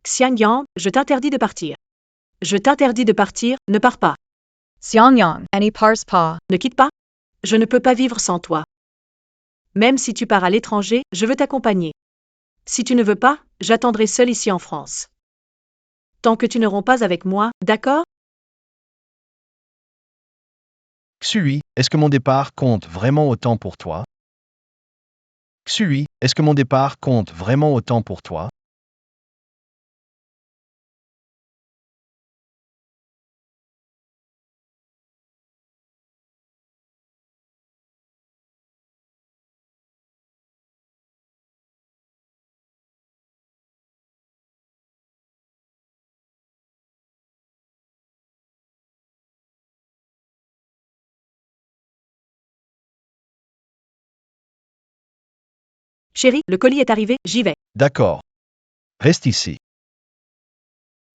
Xiangyang, je t'interdis de partir. Je t'interdis de partir, ne pars pas. Xiangyang. Any pars pa. Ne quitte pas. Je ne peux pas vivre sans toi. Même si tu pars à l'étranger, je veux t'accompagner. Si tu ne veux pas, j'attendrai seul ici en France. Tant que tu ne romps pas avec moi, d'accord? Xui, est-ce que mon départ compte vraiment autant pour toi? Xui, est-ce que mon départ compte vraiment autant pour toi? Chérie, le colis est arrivé, j'y vais. D'accord. Reste ici.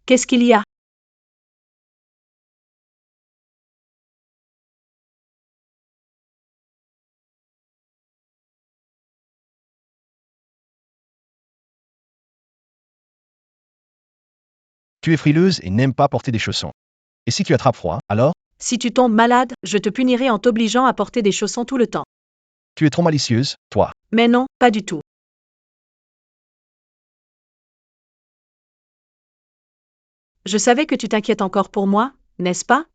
Qu'est-ce qu'il y a? Tu es frileuse et n'aimes pas porter des chaussons. Et si tu attrapes froid, alors? Si tu tombes malade, je te punirai en t'obligeant à porter des chaussons tout le temps. Tu es trop malicieuse, toi. Mais non, pas du tout. Je savais que tu t'inquiètes encore pour moi, n'est-ce pas?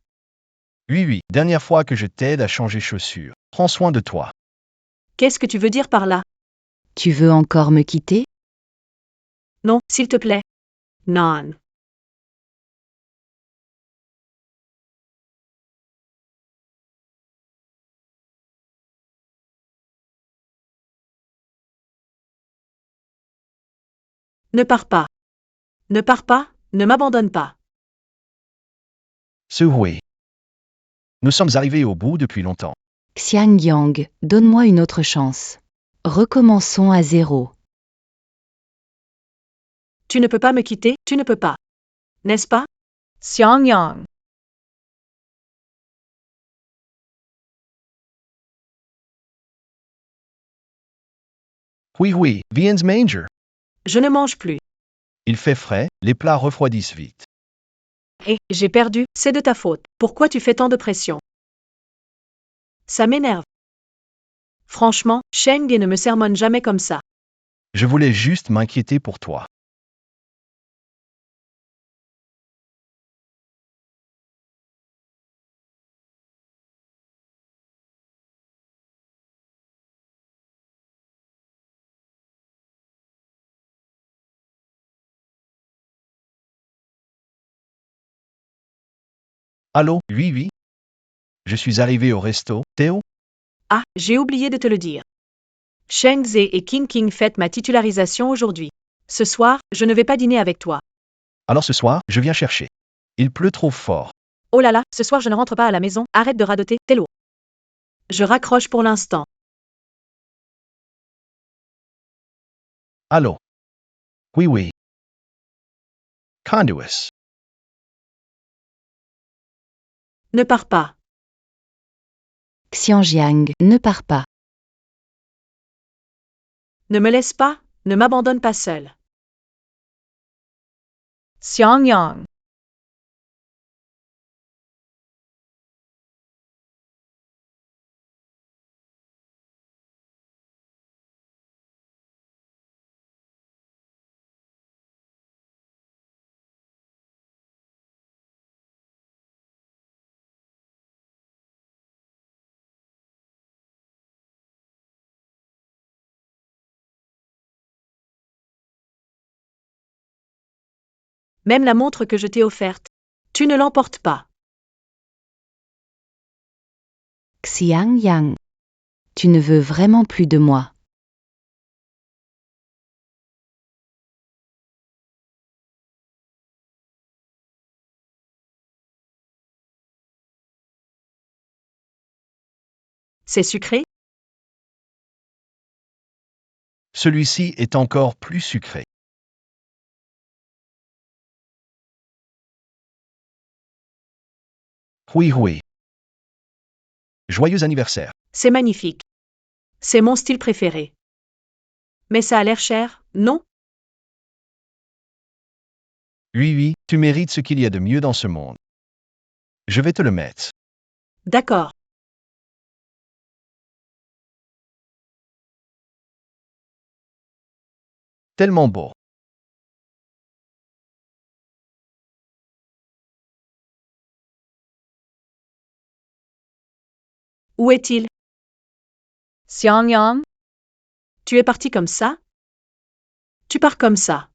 Oui, dernière fois que je t'aide à changer chaussures. Prends soin de toi. Qu'est-ce que tu veux dire par là? Tu veux encore me quitter? Non, s'il te plaît. Non. Ne pars pas. Ne pars pas, ne m'abandonne pas. Suhui. Nous sommes arrivés au bout depuis longtemps. Xiang Yang, donne-moi une autre chance. Recommençons à zéro. Tu ne peux pas me quitter, tu ne peux pas. N'est-ce pas? Xiangyang. Oui, viens manger. Je ne mange plus. Il fait frais, les plats refroidissent vite. Et j'ai perdu, c'est de ta faute. Pourquoi tu fais tant de pression? Ça m'énerve. Franchement, Sheng ne me sermonne jamais comme ça. Je voulais juste m'inquiéter pour toi. Allô, oui. Je suis arrivé au resto, Théo? Ah, j'ai oublié de te le dire. Sheng Zhe et King fêtent ma titularisation aujourd'hui. Ce soir, je ne vais pas dîner avec toi. Alors ce soir, je viens chercher. Il pleut trop fort. Oh là là, ce soir je ne rentre pas à la maison, arrête de radoter, t'es lourd. Je raccroche pour l'instant. Allô? Oui. Conduis. Ne pars pas. Xianjiang, ne pars pas. Ne me laisse pas, ne m'abandonne pas seul. Xiangyang. Même la montre que je t'ai offerte. Tu ne l'emportes pas. Xiangyang. Tu ne veux vraiment plus de moi. C'est sucré? Celui-ci est encore plus sucré. Oui. Joyeux anniversaire. C'est magnifique. C'est mon style préféré. Mais ça a l'air cher, non? Oui, tu mérites ce qu'il y a de mieux dans ce monde. Je vais te le mettre. D'accord. Tellement beau. Où est-il? Xiangyang. Tu es parti comme ça? Tu pars comme ça.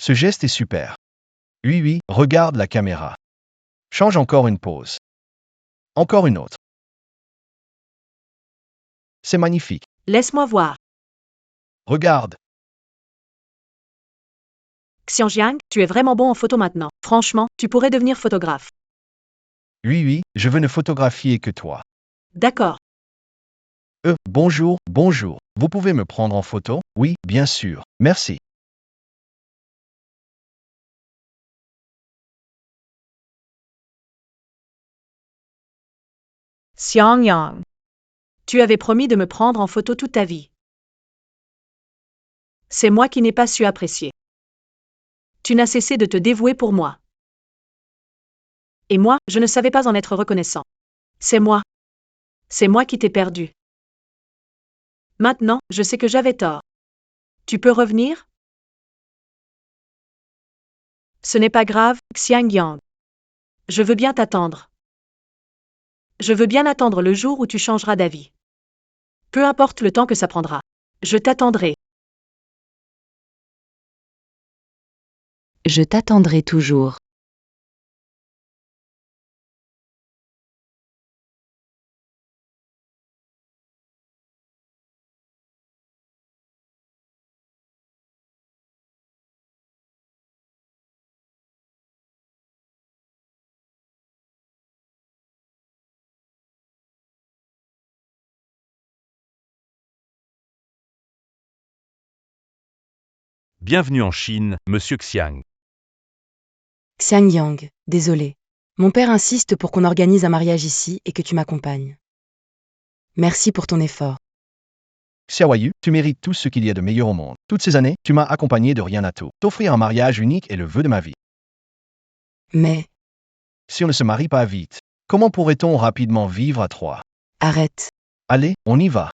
Ce geste est super. Oui, regarde la caméra. Change encore une pause. Encore une autre. C'est magnifique. Laisse-moi voir. Regarde. Xianjiang, tu es vraiment bon en photo maintenant. Franchement, tu pourrais devenir photographe. Oui, je veux ne photographier que toi. D'accord. Bonjour, bonjour. Vous pouvez me prendre en photo? Oui, bien sûr. Merci. Xiangyang. Tu avais promis de me prendre en photo toute ta vie. C'est moi qui n'ai pas su apprécier. Tu n'as cessé de te dévouer pour moi. Et moi, je ne savais pas en être reconnaissant. C'est moi. C'est moi qui t'ai perdu. Maintenant, je sais que j'avais tort. Tu peux revenir? Ce n'est pas grave, Xiangyang. Je veux bien t'attendre. Je veux bien attendre le jour où tu changeras d'avis. Peu importe le temps que ça prendra. Je t'attendrai. Je t'attendrai toujours. Bienvenue en Chine, monsieur Xiang. Xiangyang, désolé. Mon père insiste pour qu'on organise un mariage ici et que tu m'accompagnes. Merci pour ton effort. Xiaoyu, tu mérites tout ce qu'il y a de meilleur au monde. Toutes ces années, tu m'as accompagné de rien à tout. T'offrir un mariage unique est le vœu de ma vie. Mais, Si on ne se marie pas vite, comment pourrait-on rapidement vivre à trois? arrête. Allez, on y va.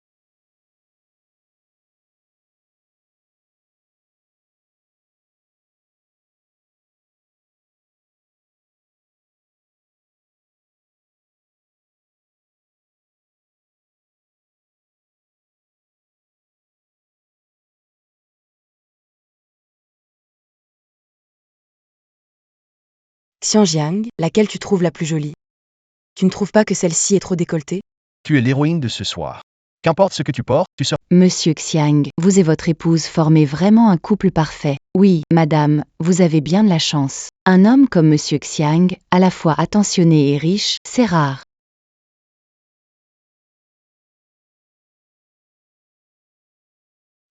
Xiangyang, laquelle tu trouves la plus jolie? Tu ne trouves pas que celle-ci est trop décolletée? Tu es l'héroïne de ce soir. Qu'importe ce que tu portes, tu seras... Monsieur Xiang, vous et votre épouse formez vraiment un couple parfait. Oui, madame, vous avez bien de la chance. Un homme comme Monsieur Xiang, à la fois attentionné et riche, c'est rare.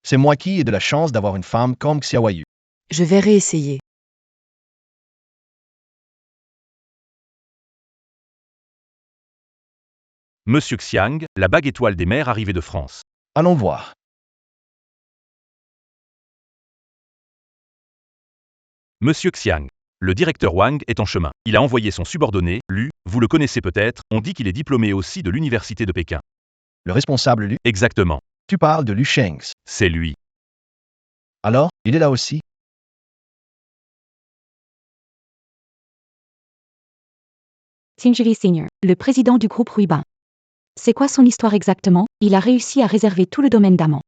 C'est moi qui ai de la chance d'avoir une femme comme Xiaoyu. Je vais réessayer. Monsieur Xiang, la bague étoile des mers arrivée de France. Allons voir. Monsieur Xiang. Le directeur Wang est en chemin. Il a envoyé son subordonné, Lu, vous le connaissez peut-être, on dit qu'il est diplômé aussi de l'université de Pékin. Le responsable Lu, Exactement. tu parles de Lu Shengs. C'est lui. Alors, il est là aussi? Xinjili Senior, le président du groupe Ruibin. C'est quoi son histoire exactement? Il a réussi à réserver tout le domaine d'Amant.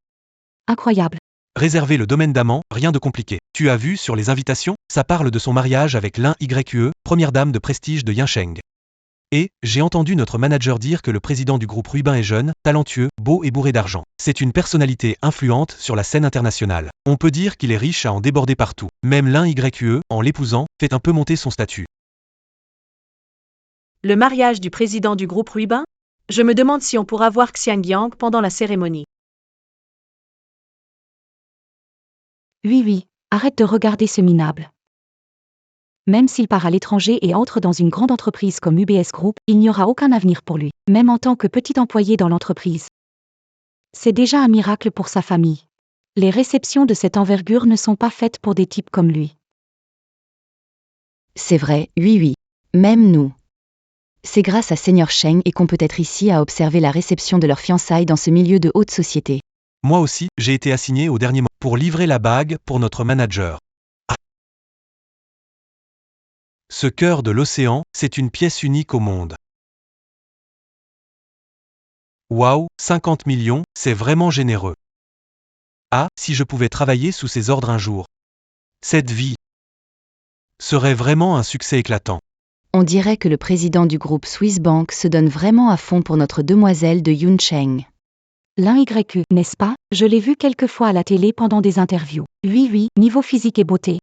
Incroyable. Réserver le domaine d'Amant, rien de compliqué. Tu as vu sur les invitations, ça parle de son mariage avec Lin Yue, première dame de prestige de Yancheng. Et, j'ai entendu notre manager dire que le président du groupe Ruibin est jeune, talentueux, beau et bourré d'argent. C'est une personnalité influente sur la scène internationale. On peut dire qu'il est riche à en déborder partout. Même Lin Yue, en l'épousant, fait un peu monter son statut. Le mariage du président du groupe Ruibin? Je me demande si on pourra voir Xiangyang pendant la cérémonie. Oui, arrête de regarder ce minable. Même s'il part à l'étranger et entre dans une grande entreprise comme UBS Group, il n'y aura aucun avenir pour lui, même en tant que petit employé dans l'entreprise. C'est déjà un miracle pour sa famille. Les réceptions de cette envergure ne sont pas faites pour des types comme lui. C'est vrai, oui. Même nous. C'est grâce à Seigneur Sheng et qu'on peut être ici à observer la réception de leurs fiançailles dans ce milieu de haute société. Moi aussi, j'ai été assigné au dernier moment pour livrer la bague pour notre manager. Ah. Ce cœur de l'océan, c'est une pièce unique au monde. Waouh, 50 millions, c'est vraiment généreux. Ah, si je pouvais travailler sous ses ordres un jour. Cette vie serait vraiment un succès éclatant. On dirait que le président du groupe Swiss Bank se donne vraiment à fond pour notre demoiselle de Yuncheng. Lin Yue, n'est-ce pas? Je l'ai vu quelques fois à la télé pendant des interviews. Oui, niveau physique et beauté.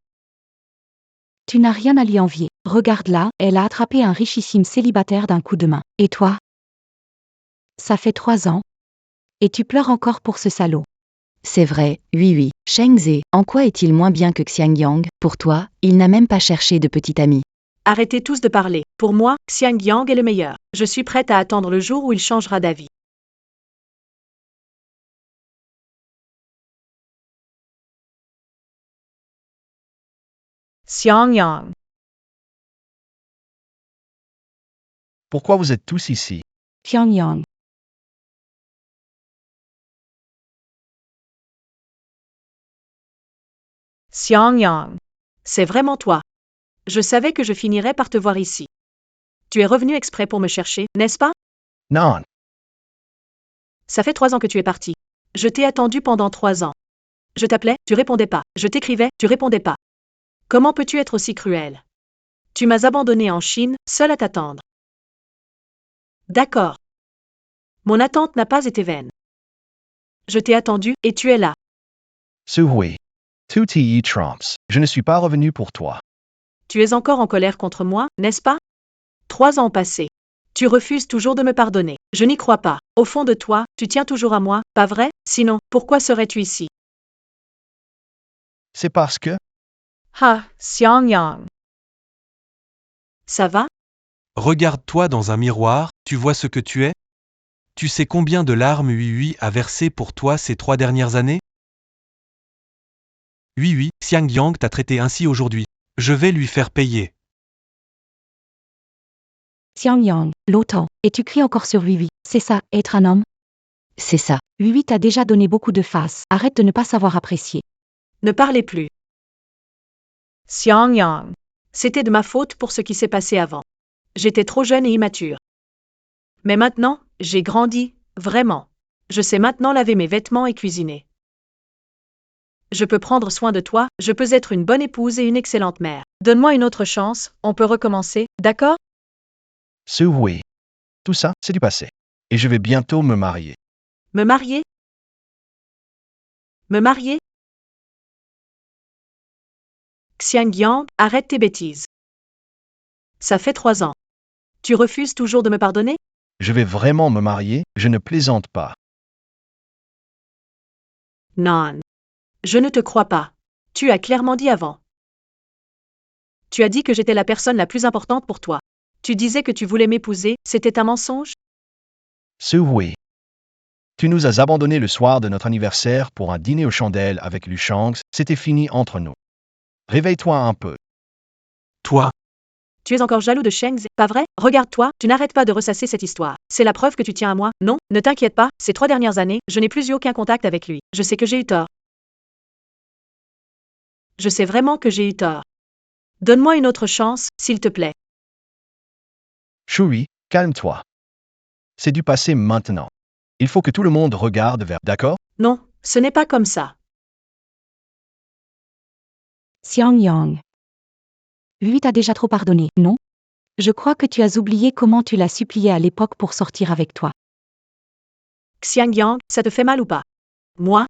Tu n'as rien à lui envier. Regarde là, elle a attrapé un richissime célibataire d'un coup de main. Et toi? Ça fait 3 ans. Et tu pleures encore pour ce salaud. C'est vrai, oui. Shengze, en quoi est-il moins bien que Xiangyang? Pour toi, il n'a même pas cherché de petit ami. Arrêtez tous de parler. Pour moi, Xiangyang est le meilleur. Je suis prête à attendre le jour où il changera d'avis. Xiangyang. Pourquoi vous êtes tous ici? Pyongyang. Xiangyang. C'est vraiment toi. Je savais que je finirais par te voir ici. Tu es revenu exprès pour me chercher, n'est-ce pas? Non. Ça fait 3 ans que tu es parti. Je t'ai attendu pendant 3 ans. Je t'appelais, tu répondais pas. Je t'écrivais, tu répondais pas. Comment peux-tu être aussi cruel? Tu m'as abandonné en Chine, seul à t'attendre. D'accord. Mon attente n'a pas été vaine. Je t'ai attendu, et tu es là. Oui. Tout y trompe. Je ne suis pas revenu pour toi. Tu es encore en colère contre moi, n'est-ce pas? 3 ans passés. Tu refuses toujours de me pardonner. Je n'y crois pas. Au fond de toi, tu tiens toujours à moi, pas vrai? Sinon, pourquoi serais-tu ici? C'est parce que... Ha, Xiangyang. Ça va? Regarde-toi dans un miroir, tu vois ce que tu es? Tu sais combien de larmes Oui a versé pour toi ces 3 dernières années? Oui, Xiangyang t'a traité ainsi aujourd'hui. Je vais lui faire payer. Xiangyang, l'OTAN. Et tu cries encore sur Vivi. C'est ça, être un homme? C'est ça. Vivi t'a déjà donné beaucoup de faces. Arrête de ne pas savoir apprécier. Ne parlez plus. Xiangyang. C'était de ma faute pour ce qui s'est passé avant. J'étais trop jeune et immature. Mais maintenant, j'ai grandi, vraiment. Je sais maintenant laver mes vêtements et cuisiner. Je peux prendre soin de toi, je peux être une bonne épouse et une excellente mère. Donne-moi une autre chance, on peut recommencer, d'accord? Oui. Tout ça, c'est du passé. Et je vais bientôt me marier. Me marier? Me marier? Xiangyang, arrête tes bêtises. Ça fait 3 ans. Tu refuses toujours de me pardonner? Je vais vraiment me marier, je ne plaisante pas. Non. Je ne te crois pas. Tu as clairement dit avant. Tu as dit que j'étais la personne la plus importante pour toi. Tu disais que tu voulais m'épouser, c'était un mensonge? Oui. Tu nous as abandonnés le soir de notre anniversaire pour un dîner aux chandelles avec Lu Shangs, c'était fini entre nous. Réveille-toi un peu. Toi, Tu es encore jaloux de Sheng, pas vrai? Regarde-toi, tu n'arrêtes pas de ressasser cette histoire. C'est la preuve que tu tiens à moi, non? Ne t'inquiète pas, ces 3 dernières années, je n'ai plus eu aucun contact avec lui. Je sais que j'ai eu tort. Je sais vraiment que j'ai eu tort. Donne-moi une autre chance, s'il te plaît. Shuri, calme-toi. C'est du passé maintenant. Il faut que tout le monde regarde vers, d'accord? Non, ce n'est pas comme ça. Xiangyang. Vivi t'a déjà trop pardonné, non? Je crois que tu as oublié comment tu l'as supplié à l'époque pour sortir avec toi. Xiangyang, ça te fait mal ou pas? Moi?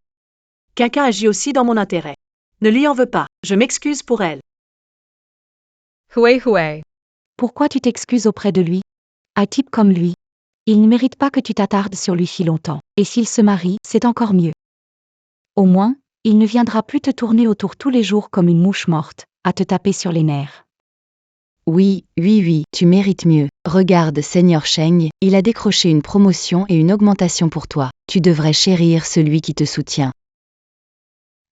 Quelqu'un agit aussi dans mon intérêt. Ne lui en veux pas, je m'excuse pour elle. Hui. Pourquoi tu t'excuses auprès de lui? Un type comme lui. Il ne mérite pas que tu t'attardes sur lui si longtemps. Et s'il se marie, c'est encore mieux. Au moins, il ne viendra plus te tourner autour tous les jours comme une mouche morte, à te taper sur les nerfs. Oui, tu mérites mieux. Regarde, Seigneur Sheng, il a décroché une promotion et une augmentation pour toi. Tu devrais chérir celui qui te soutient.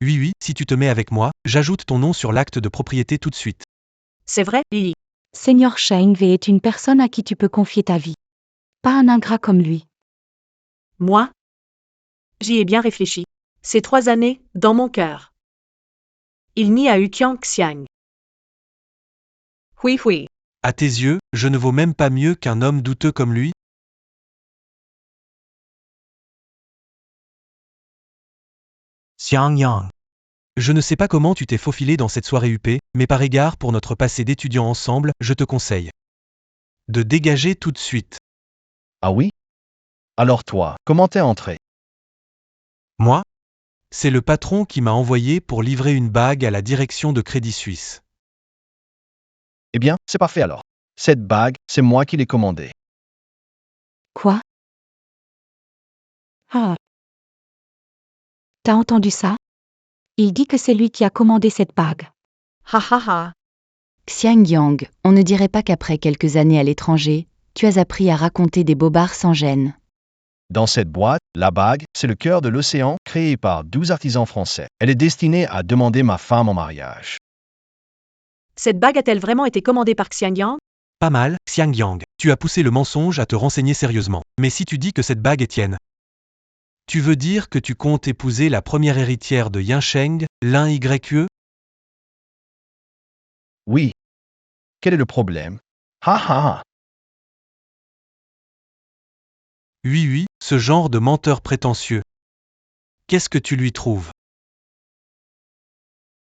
oui, si tu te mets avec moi, j'ajoute ton nom sur l'acte de propriété tout de suite. C'est vrai, Lily. Seigneur Sheng Wei est une personne à qui tu peux confier ta vie. Pas un ingrat comme lui. Moi? J'y ai bien réfléchi. Ces 3 années, dans mon cœur. Il n'y a eu qu'Yang Xiang. Hui. À tes yeux, je ne vaux même pas mieux qu'un homme douteux comme lui? Xiangyang. Je ne sais pas comment tu t'es faufilé dans cette soirée UP, mais par égard pour notre passé d'étudiants ensemble, je te conseille de dégager tout de suite. Ah oui? Alors toi, comment t'es entré? Moi? C'est le patron qui m'a envoyé pour livrer une bague à la direction de Crédit Suisse. Eh bien, c'est parfait alors. Cette bague, c'est moi qui l'ai commandée. Quoi? Ah, T'as entendu ça? Il dit que c'est lui qui a commandé cette bague. Ha ha ha. Xiang-Yang, on ne dirait pas qu'après quelques années à l'étranger, tu as appris à raconter des bobards sans gêne. Dans cette boîte, la bague, c'est le cœur de l'océan créé par 12 artisans français. Elle est destinée à demander ma femme en mariage. Cette bague a-t-elle vraiment été commandée par Xiangyang? Pas mal, Xiang-Yang. Tu as poussé le mensonge à te renseigner sérieusement. Mais si tu dis que cette bague est tienne, tu veux dire que tu comptes épouser la première héritière de Yansheng, l'un YE? Oui. Quel est le problème? Ha ha ha. Oui, ce genre de menteur prétentieux. Qu'est-ce que tu lui trouves?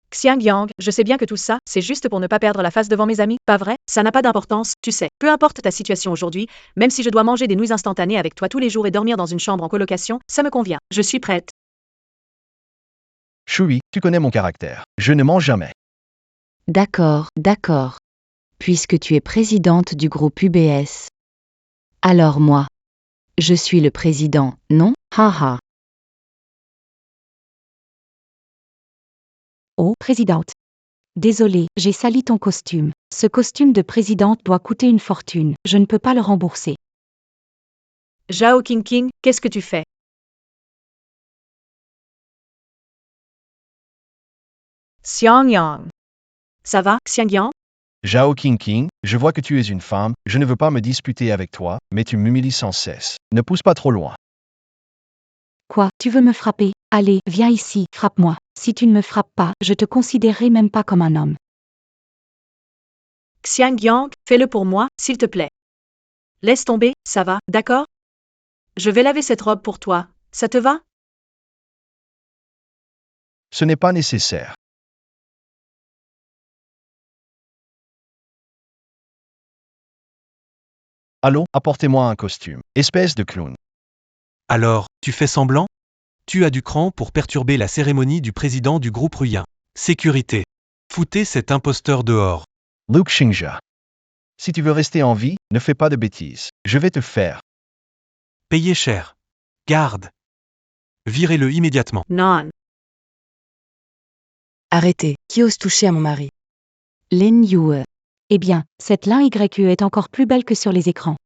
Xiangyang, je sais bien que tout ça, c'est juste pour ne pas perdre la face devant mes amis, pas vrai? Ça n'a pas d'importance, tu sais. Peu importe ta situation aujourd'hui, même si je dois manger des nouilles instantanées avec toi tous les jours et dormir dans une chambre en colocation, ça me convient. Je suis prête. Shui, tu connais mon caractère. Je ne mens jamais. D'accord, d'accord. Puisque tu es présidente du groupe UBS. Alors moi. Je suis le président, non? Haha. Oh, présidente. Désolée, j'ai sali ton costume. Ce costume de présidente doit coûter une fortune. Je ne peux pas le rembourser. Zhao Qingqing, qu'est-ce que tu fais? Xiangyang. Ça va, Xiangyang? Zhao Qingqing, je vois que tu es une femme, je ne veux pas me disputer avec toi, mais tu m'humilies sans cesse. Ne pousse pas trop loin. Quoi, tu veux me frapper? Allez, viens ici, frappe-moi. Si tu ne me frappes pas, je te considérerai même pas comme un homme. Xiangyang, fais-le pour moi, s'il te plaît. Laisse tomber, ça va, d'accord? Je vais laver cette robe pour toi, ça te va? Ce n'est pas nécessaire. Allons, apportez-moi un costume. Espèce de clown. Alors, tu fais semblant? Tu as du cran pour perturber la cérémonie du président du groupe Ruyin. Sécurité. Foutez cet imposteur dehors. Luke Xingzha. Si tu veux rester en vie, ne fais pas de bêtises. Je vais te faire. Payez cher. Garde. Virez-le immédiatement. Non. Arrêtez, qui ose toucher à mon mari? Lin Yue. Eh bien, cette Lin YE est encore plus belle que sur les écrans.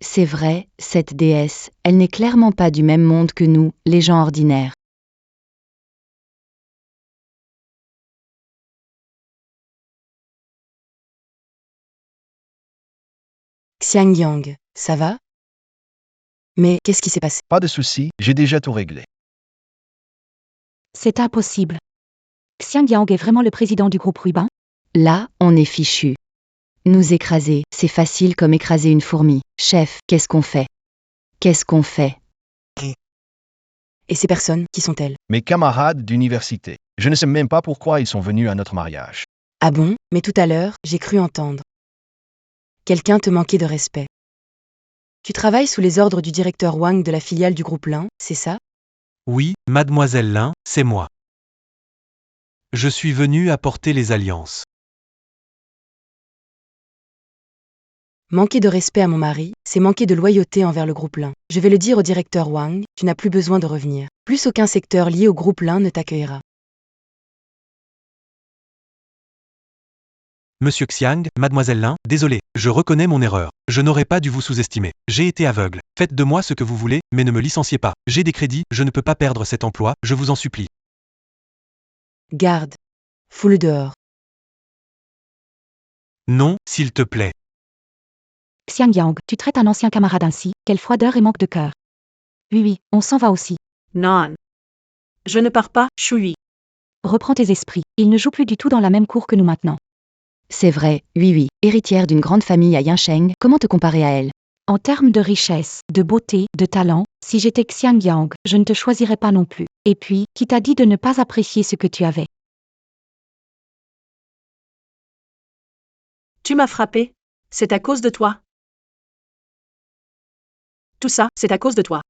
C'est vrai, cette déesse, elle n'est clairement pas du même monde que nous, les gens ordinaires. Xiangyang, ça va? Mais qu'est-ce qui s'est passé? Pas de souci, j'ai déjà tout réglé. C'est impossible. Xiangyang est vraiment le président du groupe Ruban? Là, on est fichu. Nous écraser, c'est facile comme écraser une fourmi. Chef, qu'est-ce qu'on fait? Qu'est-ce qu'on fait? Et ces personnes, qui sont-elles? Mes camarades d'université. Je ne sais même pas pourquoi ils sont venus à notre mariage. Ah bon? Mais tout à l'heure, j'ai cru entendre. Quelqu'un te manquait de respect. Tu travailles sous les ordres du directeur Wang de la filiale du groupe Lin, c'est ça? Oui, mademoiselle Lin, c'est moi. Je suis venu apporter les alliances. Manquer de respect à mon mari, c'est manquer de loyauté envers le groupe Lin. Je vais le dire au directeur Wang, tu n'as plus besoin de revenir. Plus aucun secteur lié au groupe Lin ne t'accueillera. Monsieur Xiang, mademoiselle Lin, désolé, je reconnais mon erreur. Je n'aurais pas dû vous sous-estimer. J'ai été aveugle. Faites de moi ce que vous voulez, mais ne me licenciez pas. J'ai des crédits, je ne peux pas perdre cet emploi, je vous en supplie. Garde. Fous-le dehors. Non, s'il te plaît. Xiangyang, tu traites un ancien camarade ainsi, quelle froideur et manque de cœur. Oui, on s'en va aussi. Non. Je ne pars pas, Shui. Reprends tes esprits, il ne joue plus du tout dans la même cour que nous maintenant. C'est vrai, oui, héritière d'une grande famille à Yansheng, comment te comparer à elle? En termes de richesse, de beauté, de talent, si j'étais Xiangyang, je ne te choisirais pas non plus. Et puis, qui t'a dit de ne pas apprécier ce que tu avais? Tu m'as frappé. C'est à cause de toi. Tout ça, c'est à cause de toi.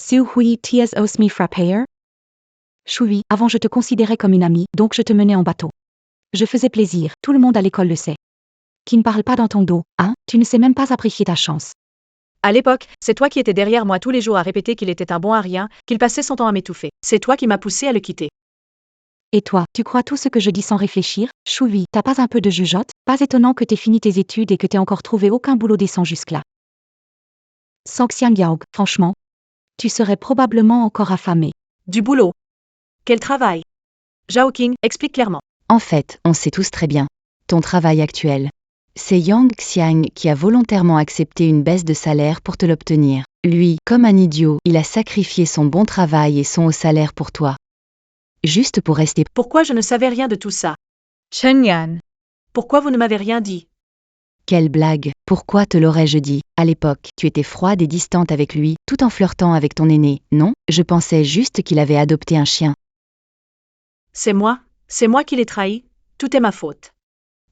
Su Hui Tias Os Mi Frapper? Shui, avant je te considérais comme une amie, donc je te menais en bateau. Je faisais plaisir, tout le monde à l'école le sait. Qui ne parle pas dans ton dos, hein? Tu ne sais même pas apprécier ta chance. À l'époque, c'est toi qui étais derrière moi tous les jours à répéter qu'il était un bon à rien, qu'il passait son temps à m'étouffer. C'est toi qui m'as poussé à le quitter. Et toi, tu crois tout ce que je dis sans réfléchir? Chouvi, t'as pas un peu de jugeote? Pas étonnant que t'aies fini tes études et que t'aies encore trouvé aucun boulot décent jusque-là. Sans Xiangyang, franchement, tu serais probablement encore affamé. Du boulot. Quel travail? Zhao Qing, explique clairement. En fait, on sait tous très bien. Ton travail actuel. C'est Yang Xiang qui a volontairement accepté une baisse de salaire pour te l'obtenir. Lui, comme un idiot, il a sacrifié son bon travail et son haut salaire pour toi. Juste pour rester. Pourquoi je ne savais rien de tout ça? Chen Yan. Pourquoi vous ne m'avez rien dit? Quelle blague, pourquoi te l'aurais-je dit? À l'époque, tu étais froide et distante avec lui, tout en flirtant avec ton aîné, non? Je pensais juste qu'il avait adopté un chien. C'est moi qui l'ai trahi, tout est ma faute.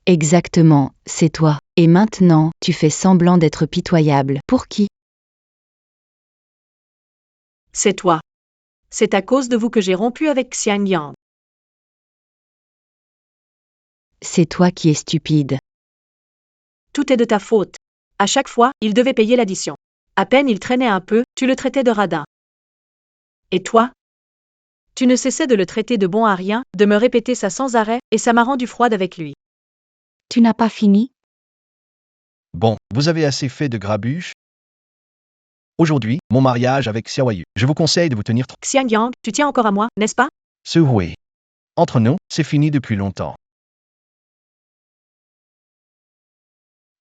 Exactement, c'est toi. Et maintenant, tu fais semblant d'être pitoyable. Pour qui? C'est toi. C'est à cause de vous que j'ai rompu avec Xiangyang. C'est toi qui es stupide. Tout est de ta faute. À chaque fois, il devait payer l'addition. À peine il traînait un peu, tu le traitais de radin. Et toi? Tu ne cessais de le traiter de bon à rien, de me répéter ça sans arrêt, et ça m'a rendu froide avec lui. Tu n'as pas fini? Bon, vous avez assez fait de grabuge. Aujourd'hui, mon mariage avec Xiaoyu. Je vous conseille de vous tenir Xiangyang, tu tiens encore à moi, n'est-ce pas? Ce Hui. Entre nous, c'est fini depuis longtemps.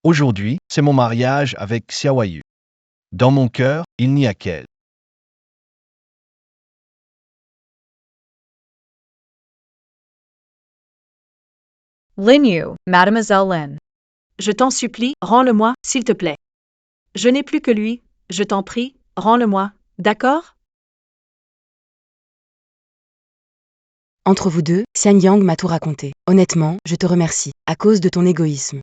Aujourd'hui, c'est mon mariage avec Xiaoyu. Dans mon cœur, il n'y a qu'elle. Lin Yu, Mademoiselle Lin. Je t'en supplie, rends-le-moi, s'il te plaît. Je n'ai plus que lui, je t'en prie, rends-le-moi, d'accord? Entre vous deux, Xiangyang m'a tout raconté. Honnêtement, je te remercie, à cause de ton égoïsme.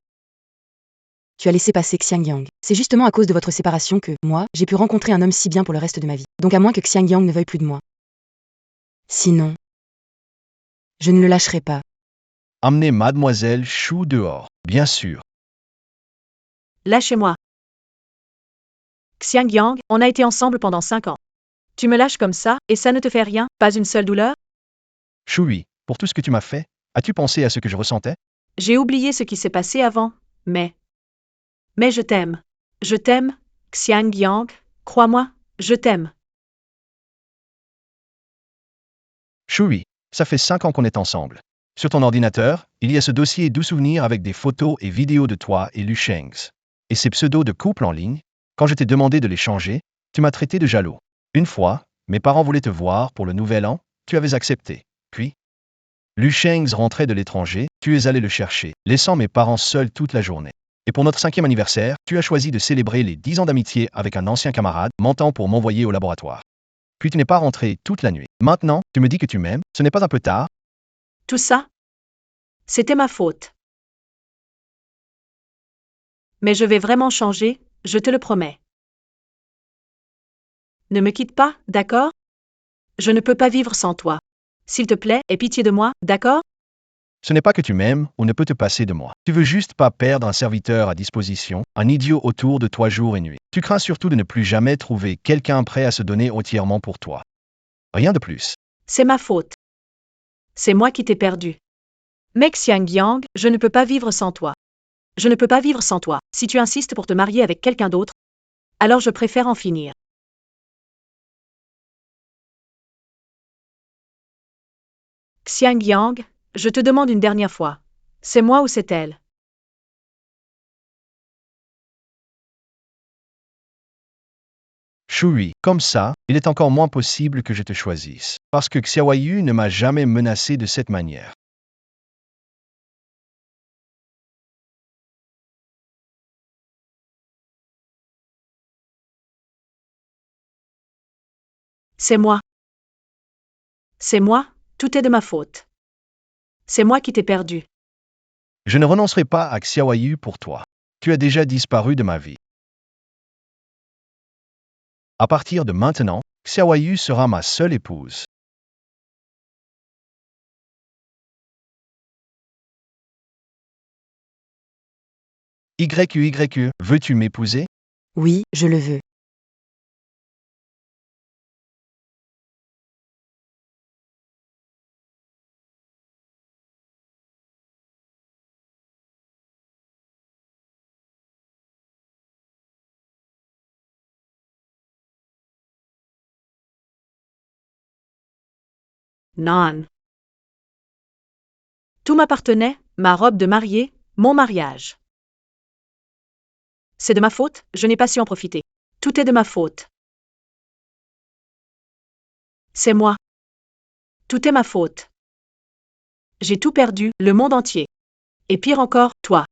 Tu as laissé passer Xiangyang. C'est justement à cause de votre séparation que, moi, j'ai pu rencontrer un homme si bien pour le reste de ma vie. Donc à moins que Xiangyang ne veuille plus de moi. Sinon, je ne le lâcherai pas. Amenez Mademoiselle Chou dehors, bien sûr. Lâchez-moi. Xiangyang, on a été ensemble pendant 5 ans. Tu me lâches comme ça, et ça ne te fait rien, pas une seule douleur? Choui, pour tout ce que tu m'as fait, as-tu pensé à ce que je ressentais? J'ai oublié ce qui s'est passé avant, mais je t'aime. Je t'aime, Xiangyang, crois-moi, je t'aime. Choui, ça fait 5 ans qu'on est ensemble. Sur ton ordinateur, il y a ce dossier doux souvenirs avec des photos et vidéos de toi et Lu Shengs. Et ces pseudos de couple en ligne, quand je t'ai demandé de les changer, tu m'as traité de jaloux. Une fois, mes parents voulaient te voir pour le nouvel an, tu avais accepté. Puis, Lu Shengs rentrait de l'étranger, tu es allé le chercher, laissant mes parents seuls toute la journée. Et pour notre 5e anniversaire, tu as choisi de célébrer les 10 ans d'amitié avec un ancien camarade, mentant pour m'envoyer au laboratoire. Puis tu n'es pas rentré toute la nuit. Maintenant, tu me dis que tu m'aimes, ce n'est pas un peu tard? Tout ça? C'était ma faute. Mais je vais vraiment changer, je te le promets. Ne me quitte pas, d'accord? Je ne peux pas vivre sans toi. S'il te plaît, aie pitié de moi, d'accord? Ce n'est pas que tu m'aimes ou ne peux te passer de moi. Tu veux juste pas perdre un serviteur à disposition, un idiot autour de toi jour et nuit. Tu crains surtout de ne plus jamais trouver quelqu'un prêt à se donner entièrement pour toi. Rien de plus. C'est ma faute. C'est moi qui t'ai perdu. Mais Xiangyang, je ne peux pas vivre sans toi. Je ne peux pas vivre sans toi. Si tu insistes pour te marier avec quelqu'un d'autre, alors je préfère en finir. Xiangyang, je te demande une dernière fois. C'est moi ou c'est elle? Choui, comme ça, il est encore moins possible que je te choisisse. Parce que Xiaoyu ne m'a jamais menacé de cette manière. C'est moi. C'est moi, tout est de ma faute. C'est moi qui t'ai perdu. Je ne renoncerai pas à Xiaoyu pour toi. Tu as déjà disparu de ma vie. À partir de maintenant, Xiaoyu sera ma seule épouse. YU, veux-tu m'épouser? Oui, je le veux. Non. Tout m'appartenait, ma robe de mariée, mon mariage. C'est de ma faute, je n'ai pas su en profiter. Tout est de ma faute. C'est moi. Tout est ma faute. J'ai tout perdu, le monde entier. Et pire encore, toi.